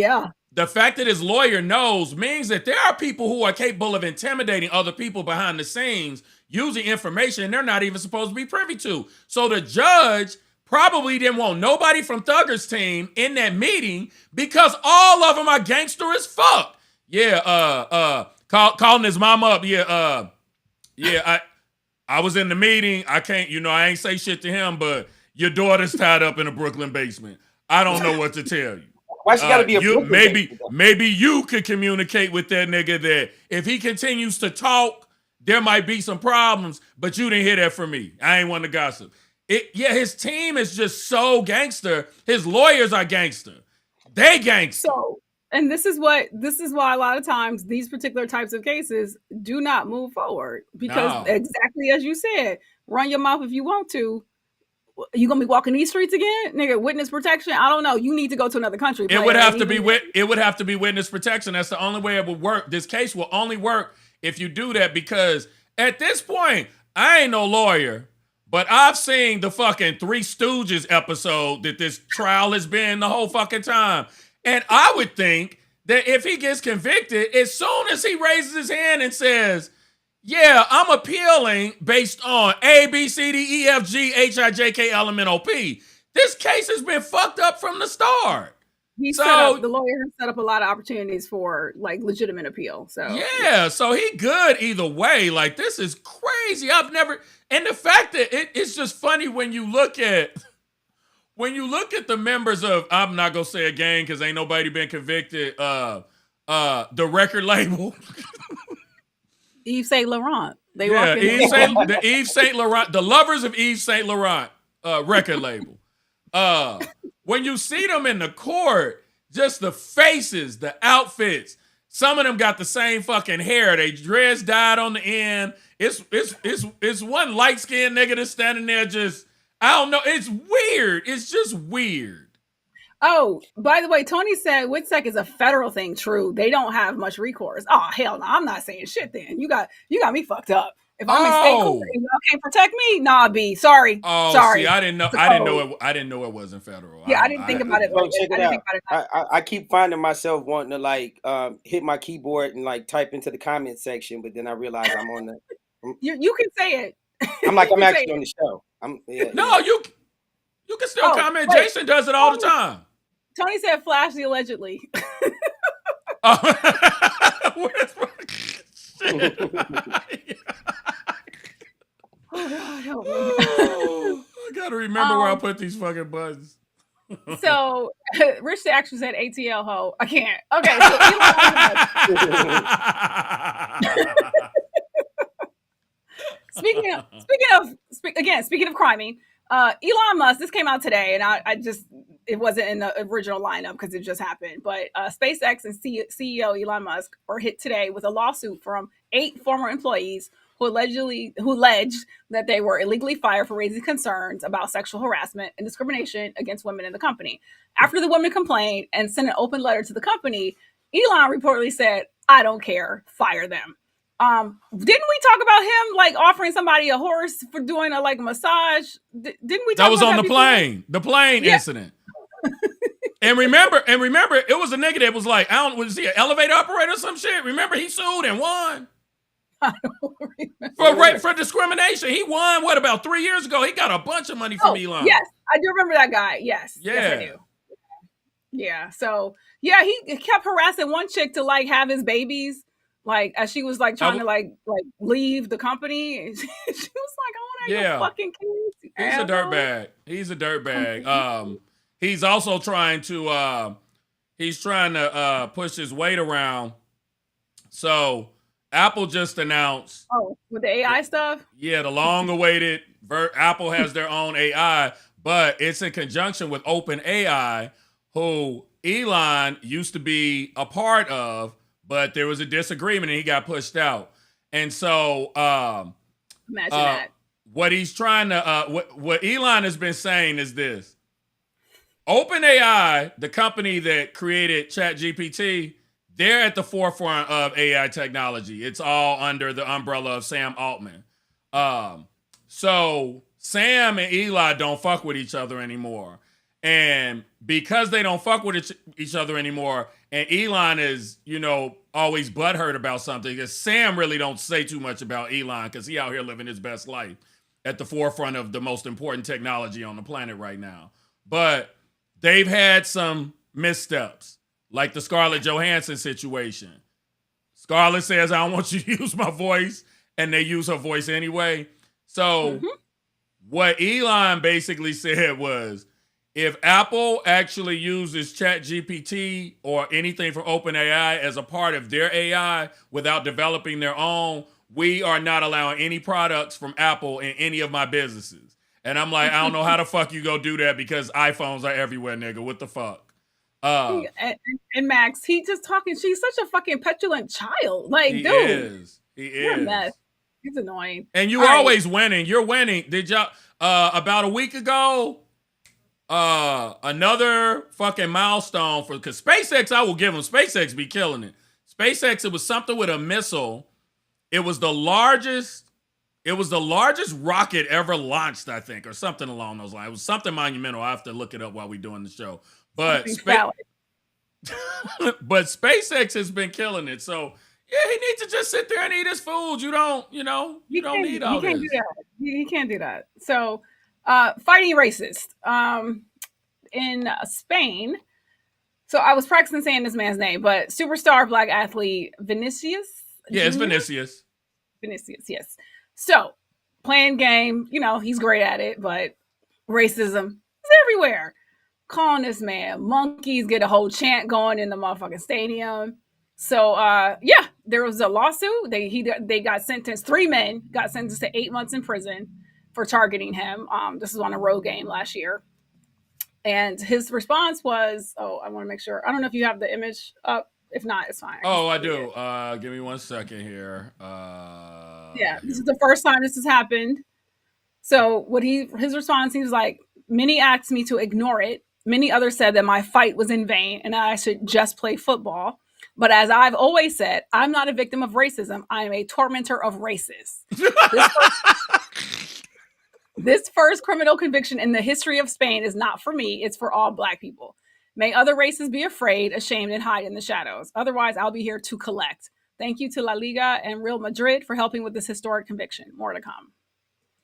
the fact that his lawyer knows means that there are people who are capable of intimidating other people behind the scenes using information they're not even supposed to be privy to. So the judge probably didn't want nobody from THUGGER'S team in that meeting because all of them are gangster as fuck. Calling his mom up. I was in the meeting. I can't, I ain't say shit to him, but your daughter's tied up in a Brooklyn basement. I don't know what to tell you. Why she gotta be a Brooklyn basement? Maybe you could communicate with that nigga that if he continues to talk, there might be some problems, but you didn't hear that from me. I ain't want to gossip. His team is just so gangster. His lawyers are gangster. They gangster. So, and this is why a lot of times these particular types of cases do not move forward because exactly as you said, run your mouth if you want to. You gonna be walking these streets again, nigga? Witness protection? I don't know. You need to go to another country. It would have to be witness protection. That's the only way it would work. This case will only work if you do that because at this point, I ain't no lawyer. But I've seen the fucking Three Stooges episode that this trial has been the whole fucking time. And I would think that if he gets convicted, as soon as he raises his hand and says, yeah, I'm appealing based on A, B, C, D, E, F, G, H, I, J, K, L, M, N, O, P. This case has been fucked up from the start. The lawyer has set up a lot of opportunities for like legitimate appeal. So so he good either way. Like this is crazy. And the fact that it's just funny when you look at the members of, I'm not gonna say a gang because ain't nobody been convicted. The record label. Yves Saint Laurent. The Yves Saint Laurent, the lovers of Yves Saint Laurent record label. When you see them in the court, just the faces, the outfits. Some of them got the same fucking hair. They dress dyed on the end. It's one light-skinned nigga that's standing there just, I don't know. It's weird. It's just weird. Oh, by the way, Tony said WITSEC is a federal thing. True. They don't have much recourse. Oh, hell no. I'm not saying shit then. You got me fucked up. If I'm in state court and y'all can't protect me, nah, B. Sorry. Oh, sorry. See, I didn't know it wasn't federal. Yeah, I didn't think about it. Check it out. I keep finding myself wanting to like hit my keyboard and like type into the comment section, but then I realize I'm on the. You can say it. I'm actually on the show. You can still comment. Wait, Jason does it all the time. Tony said Flashy allegedly. Oh God, help me. I gotta remember where I put these fucking buttons. So Rich the actually said ATL ho. I can't. Okay, so speaking of criming, Elon Musk, this came out today, and it wasn't in the original lineup because it just happened. But SpaceX and CEO Elon Musk were hit today with a lawsuit from 8 former employees who alleged that they were illegally fired for raising concerns about sexual harassment and discrimination against women in the company. After the women complained and sent an open letter to the company, Elon reportedly said, "I don't care, fire them." Didn't we talk about him like offering somebody a horse for doing a massage? Didn't we? Talk that was about on that the plane incident. And remember, it was a nigga that was like, was he an elevator operator or some shit? Remember, he sued and won. I don't remember. For discrimination. He won, about 3 years ago? He got a bunch of money from Elon. Yes, I do remember that guy. Yes. Yeah. Yes, I do. Yeah. So, yeah, he kept harassing one chick to have his babies. As she was trying to leave the company. And she was like, I want to have your fucking kids. He's a dirtbag. He's also trying to push his weight around. So Apple just announced. Oh, with the AI stuff? Yeah, the long-awaited Apple has their own AI, but it's in conjunction with OpenAI, who Elon used to be a part of, but there was a disagreement and he got pushed out. And so imagine that. What he's trying to what Elon has been saying is this. OpenAI, the company that created ChatGPT, they're at the forefront of AI technology. It's all under the umbrella of Sam Altman. So Sam and Eli don't fuck with each other anymore. And because they don't fuck with each other anymore, and Elon is, always butthurt about something, because Sam really don't say too much about Elon because he out here living his best life at the forefront of the most important technology on the planet right now. But they've had some missteps, like the Scarlett Johansson situation. Scarlett says, I don't want you to use my voice, and they use her voice anyway. So what Elon basically said was, if Apple actually uses ChatGPT or anything from OpenAI as a part of their AI without developing their own, we are not allowing any products from Apple in any of my businesses. And I'm like, I don't know how the fuck you go do that because iPhones are everywhere, nigga. What the fuck? And Max, he just talking. She's such a fucking petulant child. Like, he dude. He You're is. a mess. He's annoying. And you're always winning. You're winning. Did y'all, about a week ago, another fucking milestone because SpaceX, I will give them, SpaceX be killing it. SpaceX, it was something with a missile. It was the largest rocket ever launched, I think, or something along those lines. It was something monumental. I have to look it up while we're doing the show. But but SpaceX has been killing it. So yeah, he needs to just sit there and eat his food. You don't need all this. He can't do that. So fighting racist. In Spain. So I was practicing saying this man's name, but superstar black athlete Vinícius. Yeah, it's Vinicious. Vinicius, yes. So playing game, he's great at it, but racism is everywhere. Calling this man monkeys, get a whole chant going in the motherfucking stadium. So there was a lawsuit. They got sentenced. 3 men got sentenced to 8 months in prison for targeting him. This was on a road game last year. And his response was, I want to make sure. I don't know if you have the image up. If not, it's fine. Oh, I do. Give me 1 second here. This is the first time this has happened. So his response, he was like, many asked me to ignore it. Many others said that my fight was in vain and I should just play football. But as I've always said, I'm not a victim of racism. I am a tormentor of racists. This first criminal conviction in the history of Spain is not for me. It's for all black people. May other races be afraid, ashamed, and hide in the shadows. Otherwise, I'll be here to collect. Thank you to La Liga and Real Madrid for helping with this historic conviction. More to come.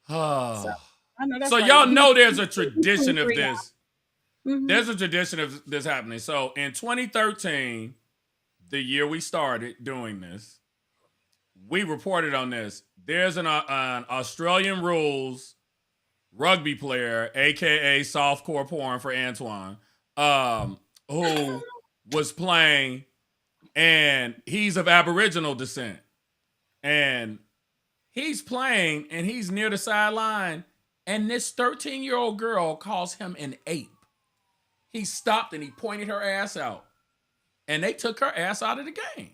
So y'all know there's a tradition of this. Mm-hmm. There's a tradition of this happening. So in 2013, the year we started doing this, we reported on this. There's an Australian rules rugby player, aka softcore porn for Antoine, who was playing, and he's of Aboriginal descent. And he's playing, and he's near the sideline, and this 13-year-old girl calls him an ape. He stopped and he pointed her ass out. And they took her ass out of the game.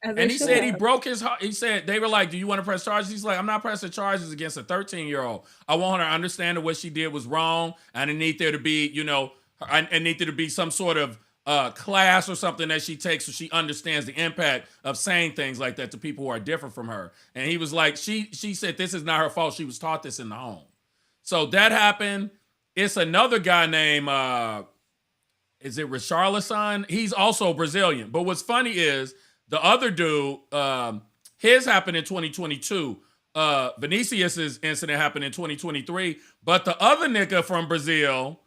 And he said he broke his heart. He said, they were like, do you want to press charges? He's like, I'm not pressing charges against a 13-year-old. I want her to understand that what she did was wrong. And I need there to be, I need there to be some sort of class or something that she takes so she understands the impact of saying things like that to people who are different from her. And he was like, she said this is not her fault. She was taught this in the home. So that happened. It's another guy named, is it Richarlison? He's also Brazilian. But what's funny is the other dude, his happened in 2022. Vinícius' incident happened in 2023. But the other nigga from Brazil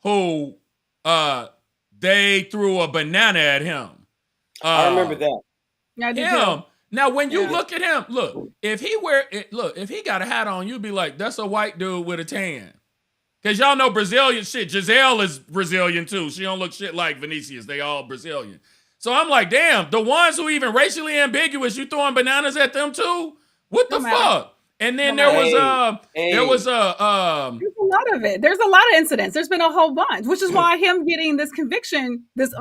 who they threw a banana at him. I remember that. Him. Now, when you look at him, if he got a hat on, you'd be like, that's a white dude with a tan. Because y'all know Brazilian shit. Giselle is Brazilian too. She don't look shit like Vinícius. They all Brazilian. So I'm like, damn, the ones who even racially ambiguous, you throwing bananas at them too? What the fuck? And then there was there's a lot of it. There's a lot of incidents. There's been a whole bunch, which is why him getting this conviction, this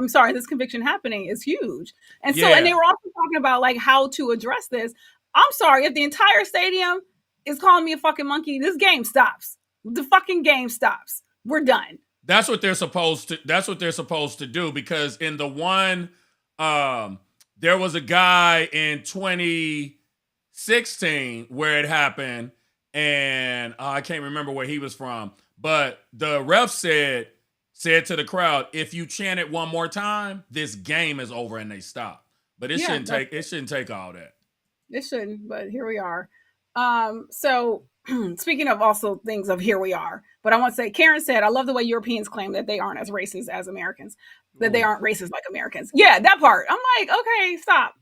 conviction happening is huge. And so, and they were also talking about like how to address this. I'm sorry, if the entire stadium is calling me a fucking monkey, this game stops. The fucking game stops. We're done. That's what they're supposed to do, because in the one, there was a guy in 2016 where it happened, and I can't remember where he was from, but the ref said to the crowd, if you chant it one more time, this game is over, and they stop. But it shouldn't take all that. It shouldn't, but here we are. So speaking of also things of here we are, but I want to say, Karen said, I love the way Europeans claim that they aren't as racist as Americans, that they aren't racist like Americans. Yeah, that part. I'm like, okay, stop.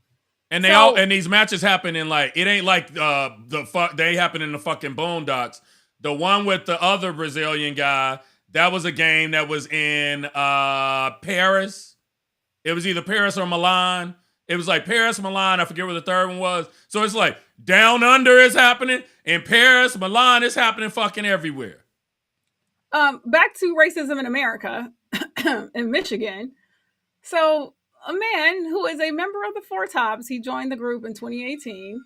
And these matches happen in like, it ain't like they happen in the fucking Boondocks. The one with the other Brazilian guy, that was a game that was in Paris. It was either Paris or Milan. It was like Paris, Milan. I forget what the third one was. So it's like Down Under is happening, in Paris, Milan is happening fucking everywhere. Back to racism in America, in Michigan. So a man who is a member of the Four Tops, he joined the group in 2018,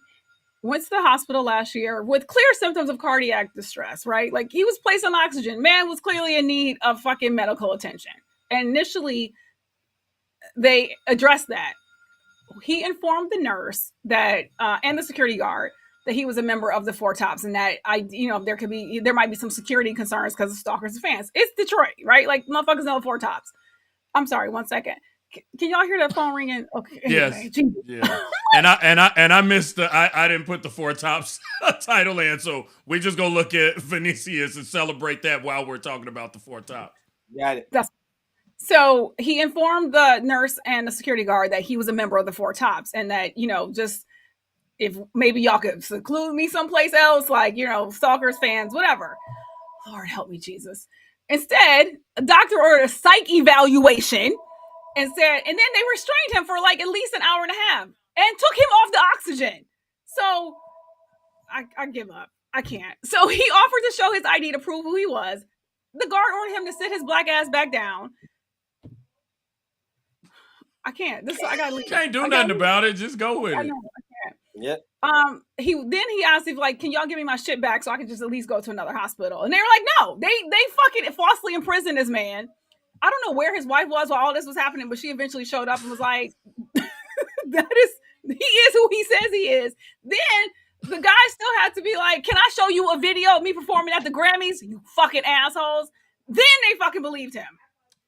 went to the hospital last year with clear symptoms of cardiac distress, right? Like he was placed on oxygen. Man was clearly in need of fucking medical attention. And initially, they addressed that. He informed the nurse that and the security guard that he was a member of the Four Tops, and that there might be some security concerns because of stalkers and fans. It's Detroit, right? Like motherfuckers know Four Tops. I'm sorry, 1 second. Can y'all hear that phone ringing? Okay. Yes. Anyway, yeah. And I missed I didn't put the Four Tops title in, so we just go look at Vinicious and celebrate that while we're talking about the Four Tops. Got it. So he informed the nurse and the security guard that he was a member of the Four Tops, and that, just if maybe y'all could seclude me someplace else, like, stalkers, fans, whatever. Lord help me, Jesus. Instead, a doctor ordered a psych evaluation and then they restrained him for like at least an hour and a half and took him off the oxygen. So I give up. I can't. So he offered to show his ID to prove who he was. The guard ordered him to sit his black ass back down. I can't. I gotta leave. Can't do nothing about it. Just go with it. I know. I can't. Yep. He asked if, like, can y'all give me my shit back so I can just at least go to another hospital? And they were like, no. They fucking falsely imprisoned this man. I don't know where his wife was while all this was happening, but she eventually showed up and was like, he is who he says he is. Then the guy still had to be like, can I show you a video of me performing at the Grammys? You fucking assholes. Then they fucking believed him.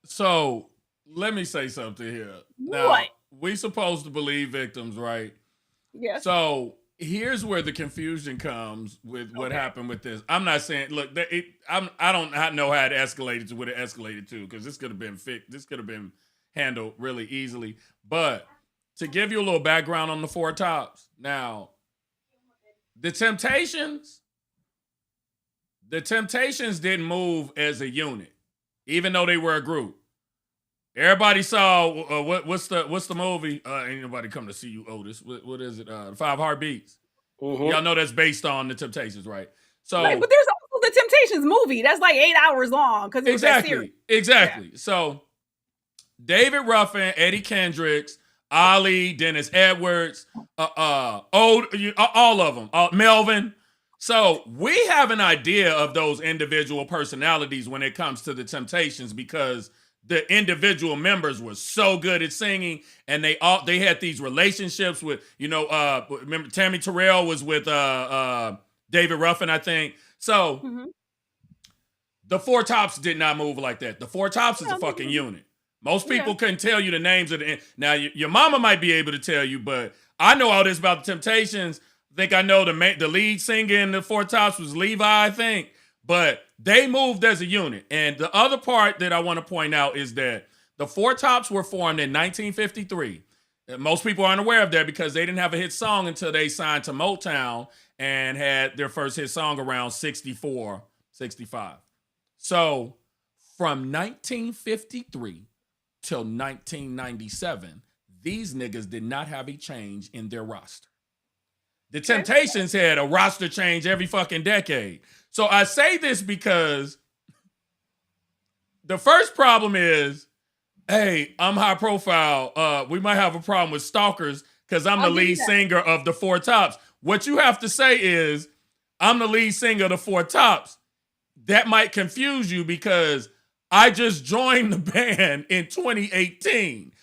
So let me say something here. Now, what? We supposed to believe victims, right? Yes. So here's where the confusion comes with what happened with this. I'm not saying, look, I don't know how it escalated to what it escalated to, because this could have been fixed. This could have been handled really easily. But to give you a little background on the Four Tops, now, the Temptations didn't move as a unit, even though they were a group. Everybody saw what's the movie? Ain't nobody come to see you, Otis. What is it? Five Heartbeats. Mm-hmm. Y'all know that's based on the Temptations, right? So, but there's also the Temptations movie that's like 8 hours long because exactly. Yeah. So David Ruffin, Eddie Kendricks, Ali, Dennis Edwards, all of them, Melvin. So we have an idea of those individual personalities when it comes to the Temptations, because the individual members were so good at singing, and they had these relationships with, remember Tammy Terrell was with David Ruffin, I think. So the Four Tops did not move like that. The Four Tops is a fucking unit. Most people couldn't tell you the names of the. Now your mama might be able to tell you, but I know all this about the Temptations. I think I know the lead singer in the Four Tops was Levi, I think. But they moved as a unit. And the other part that I want to point out is that the Four Tops were formed in 1953. Most people aren't aware of that because they didn't have a hit song until they signed to Motown and had their first hit song around 64, 65. So from 1953 till 1997, these niggas did not have a change in their roster. The Temptations had a roster change every fucking decade. So I say this because the first problem is, hey, I'm high profile. We might have a problem with stalkers because I'm the lead singer of the Four Tops. What you have to say is, I'm the lead singer of the Four Tops. That might confuse you because I just joined the band in 2018.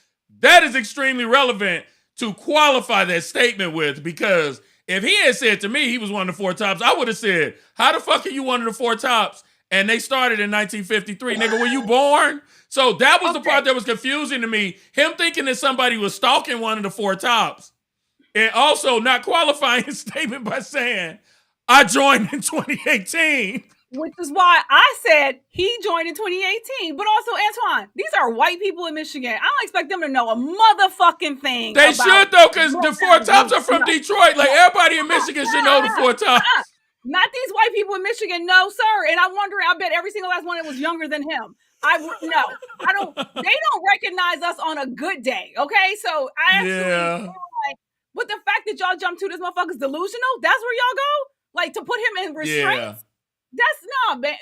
That is extremely relevant to qualify that statement with, because if he had said to me he was one of the four tops, I would have said, how the fuck are you one of the four tops? And they started in 1953. Nigga, were you born? So that was the part that was confusing to me. Him thinking that somebody was stalking one of the four tops. And also not qualifying his statement by saying, I joined in 2018. Which is why I said he joined in 2018. But also, Antoine, these are white people in Michigan. I don't expect them to know a motherfucking thing. They should, though, because the four tops are from Detroit. Like, everybody in Michigan should know the four tops. Not these white people in Michigan, no, sir. And I'm wondering, I bet every single last one was younger than him. I don't. They don't recognize us on a good day, okay? So I actually feel like, but the fact that y'all jump to this motherfucker's delusional, that's where y'all go? Like, to put him in restraints? Yeah. That's not, man.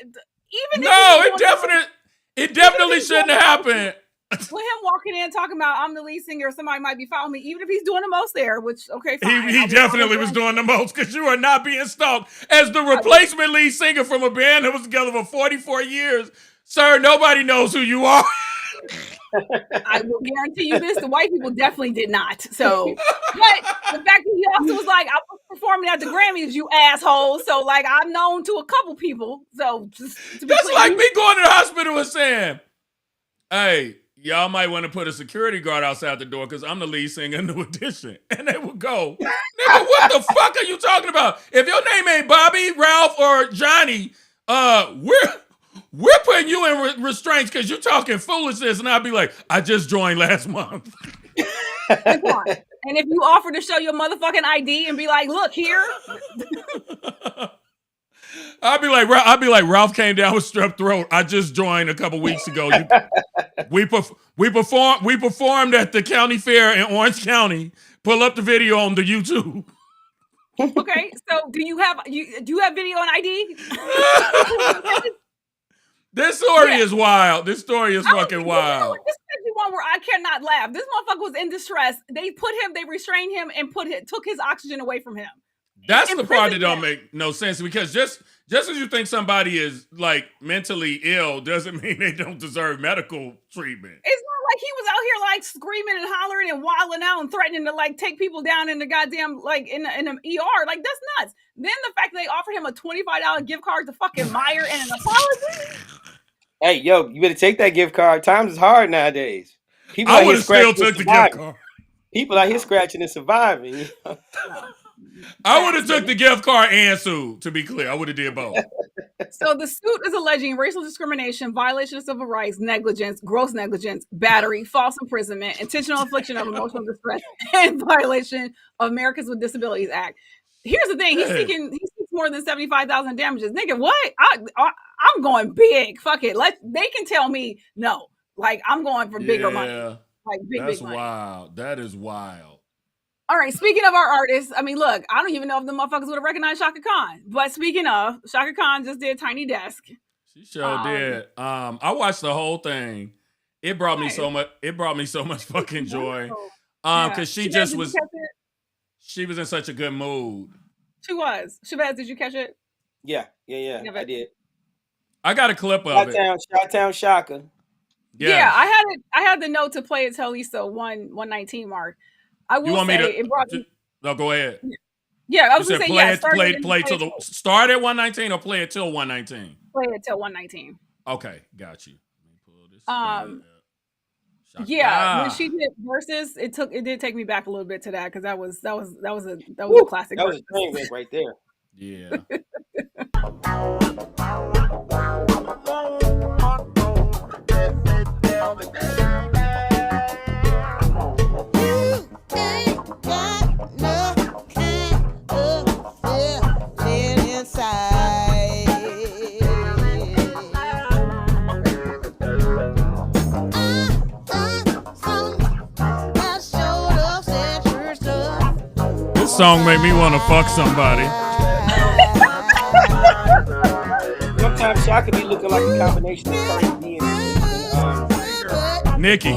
It definitely shouldn't have happened. With him walking in talking about I'm the lead singer, somebody might be following me, even if he's doing the most there, which, okay, fine. He definitely was doing the most, because you are not being stalked. As the replacement lead singer from a band that was together for 44 years, sir, nobody knows who you are. I will guarantee you this, the white people definitely did not. So, but the fact that he also was like, I was performing at the Grammys, you asshole. So, like, I'm known to a couple people. So, just to be That's clear, like me going to the hospital and saying, hey, y'all might want to put a security guard outside the door because I'm the lead singer in New Edition. And they would go, nigga, what the fuck are you talking about? If your name ain't Bobby, Ralph, or Johnny, we're putting you in restraints because you're talking foolishness. And I'll be like, I just joined last month. And if you offer to show your motherfucking ID and be like, look here. I'd be like, Ralph came down with strep throat. I just joined a couple weeks ago. We performed at the county fair in Orange County. Pull up the video on the YouTube. Okay, so do you have video on ID? This story is wild. This story is fucking wild. This is one where I cannot laugh. This motherfucker was in distress. They restrained him and took his oxygen away from him. That's the part that don't make no sense, because just as you think somebody is like mentally ill doesn't mean they don't deserve medical treatment. It's not like he was out here like screaming and hollering and wilding out and threatening to like take people down in the goddamn like in an ER. Like, that's nuts. Then the fact that they offered him a $25 gift card to fucking Meijer and an apology. Hey, yo, you better take that gift card. Times is hard nowadays. People I would have still took the gift card. People out here scratching and surviving. You know? I would have took the gift card and sued, to be clear. I would have did both. So the suit is alleging racial discrimination, violation of civil rights, negligence, gross negligence, battery, false imprisonment, intentional infliction of emotional distress, and violation of Americans with Disabilities Act. Here's the thing: he seeks more than $75,000 damages. Nigga, what? I'm going big. Fuck it. They can tell me no. Like, I'm going for bigger money. Like big money. That's wild. That is wild. All right, speaking of our artists, I mean, look, I don't even know if the motherfuckers would have recognized Chaka Khan. But speaking of, Chaka Khan just did Tiny Desk. She sure did. I watched the whole thing. It brought me so much. It brought me so much fucking joy. Because she just was. She was in such a good mood. She was. Shabazz, did you catch it? Yeah. I did. I got a clip of it. Shout-town Chaka. Yeah, I had the note to play it till at least the 119 mark. I will it brought me. No, go ahead. Yeah, I was going to say, play till the start at 119 or play it till 119? Play it till 119. Okay, got you. Let me pull this. When she did verses, it did take me back a little bit to that, because that was a classic. That was a train wreck right there. Yeah. This song made me want to fuck somebody. Sometimes Chaka be looking like a combination of Cardi B and Nicki.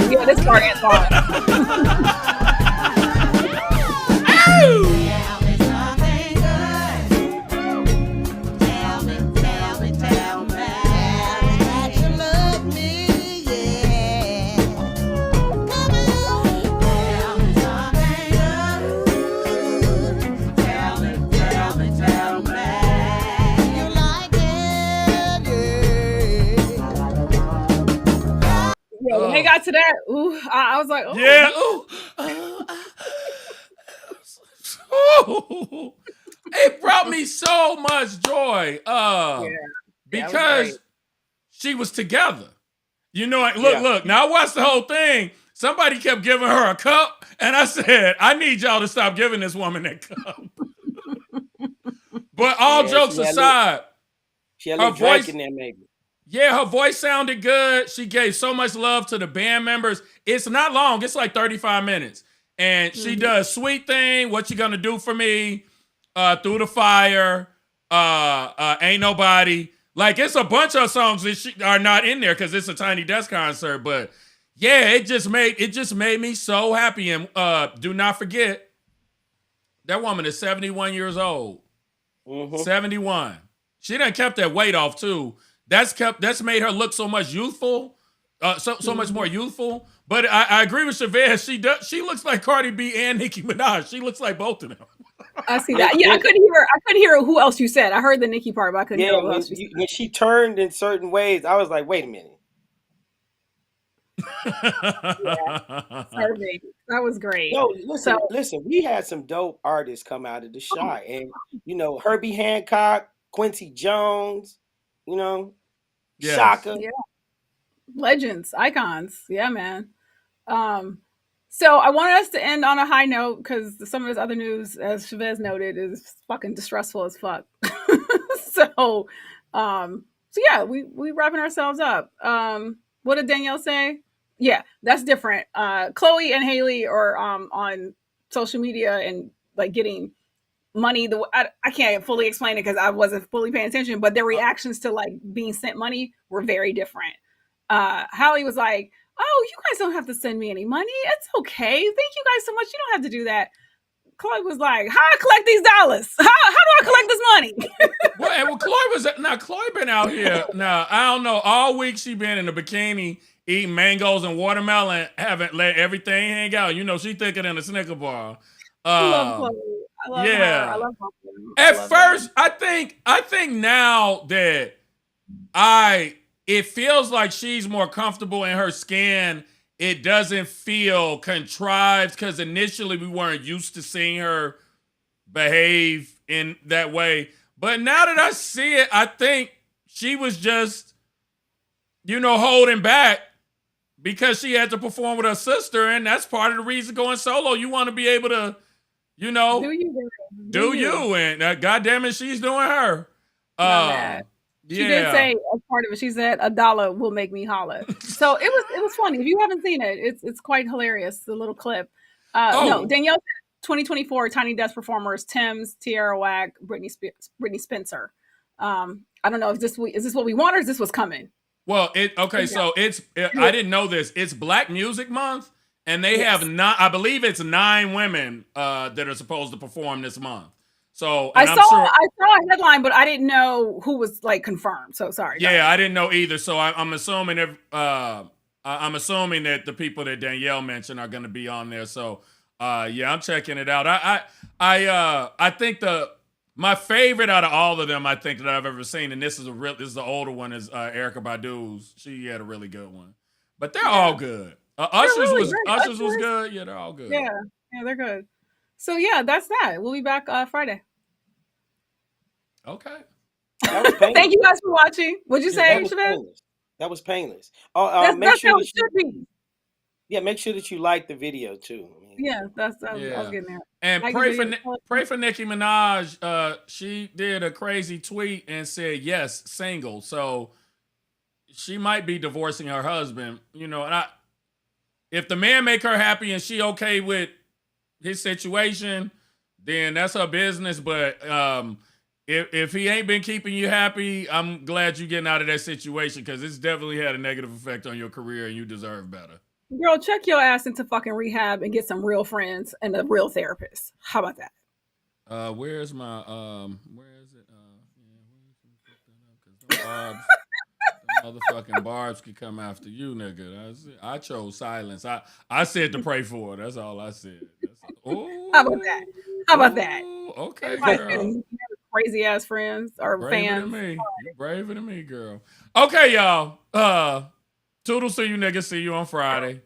Yeah, this part is fun. to that, ooh, I was like, oh. Yeah. Ooh. It brought me so much joy. Because she was together. You know, look. Now I watched the whole thing. Somebody kept giving her a cup, and I said, I need y'all to stop giving this woman that cup. But all jokes aside, she had a little drink in there, maybe. Yeah, her voice sounded good. She gave so much love to the band members. It's not long. It's like 35 minutes. And she does Sweet Thing, What You Gonna Do For Me, Through the Fire, Ain't Nobody. Like, it's a bunch of songs that are not in there because it's a Tiny Desk concert. But yeah, it just made me so happy. And do not forget, that woman is 71 years old. 71. She done kept that weight off too. That's made her look so much youthful, so much more youthful. But I agree with Chavez. She looks like Cardi B and Nicki Minaj. She looks like both of them. I see that. Yeah, I couldn't hear who else you said. I heard the Nicki part, but I couldn't hear who else you said. When she turned in certain ways, I was like, wait a minute. Perfect. That was great. No, listen. We had some dope artists come out of the shot, and Herbie Hancock, Quincy Jones, Chaka. Yeah. Legends, icons. Yeah, man. So I wanted us to end on a high note because some of this other news, as Chavez noted, is fucking distressful as fuck. So yeah, we wrapping ourselves up. What did Danielle say? Yeah, that's different. Chloe and Haley are on social media and like getting money. I can't fully explain it because I wasn't fully paying attention, but their reactions to like being sent money were very different. Hallie was like, "Oh, you guys don't have to send me any money. It's okay. Thank you guys so much. You don't have to do that." Chloe was like, "How I collect these dollars? How do I collect this money?" Well, Chloe been out here. Now, I don't know. All week she been in a bikini eating mangoes and watermelon, haven't let everything hang out. She thicker than a Snicker bar. I love Chloe. I love her. I love her. At first, I think now that it feels like she's more comfortable in her skin. It doesn't feel contrived because initially we weren't used to seeing her behave in that way. But now that I see it, I think she was just, holding back because she had to perform with her sister. And that's part of the reason going solo. You want to be able to, do you. And goddamn it, she's doing her. She did say as part of it, she said $1 will make me holler. So it was funny. If you haven't seen it, it's quite hilarious. The little clip. No, Danielle said 2024 Tiny Desk performers: Tim's, Tierra Whack, Brittany Spencer. I don't know if is this what we want or is this what's coming? Well, so I didn't know this. It's Black Music Month, and they have I believe it's 9 women that are supposed to perform this month. So I saw a headline, but I didn't know who was like confirmed. So sorry. Yeah, I didn't know either. So I'm assuming I'm assuming that the people that Danielle mentioned are going to be on there. So yeah, I'm checking it out. I think my favorite out of all of them, I think that I've ever seen, and this is the older one, is Erykah Badu's. She had a really good one, but they're all good. Usher's was good. Yeah, they're all good. Yeah, they're good. So yeah, that's that. We'll be back Friday. Okay. That was painless. Thank you guys for watching. What'd you say, Chavez? That was painless. That's how it should be. Yeah, make sure that you like the video too. Yeah, I was getting there. And pray for Nicki Minaj. She did a crazy tweet and said yes, single. So she might be divorcing her husband. And if the man make her happy and she okay with his situation, then that's her business. But if he ain't been keeping you happy, I'm glad you're getting out of that situation because it's definitely had a negative effect on your career and you deserve better. Girl, check your ass into fucking rehab and get some real friends and a real therapist. How about that? Where's my where is it? Because motherfucking Barbs could come after you, nigga. I chose silence. I said to pray for her. That's all I said. How about that? Okay, girl. Crazy ass friends or braver fans. Than me. You're braver than me, girl. Okay, y'all. Toodles to you niggas. See you on Friday.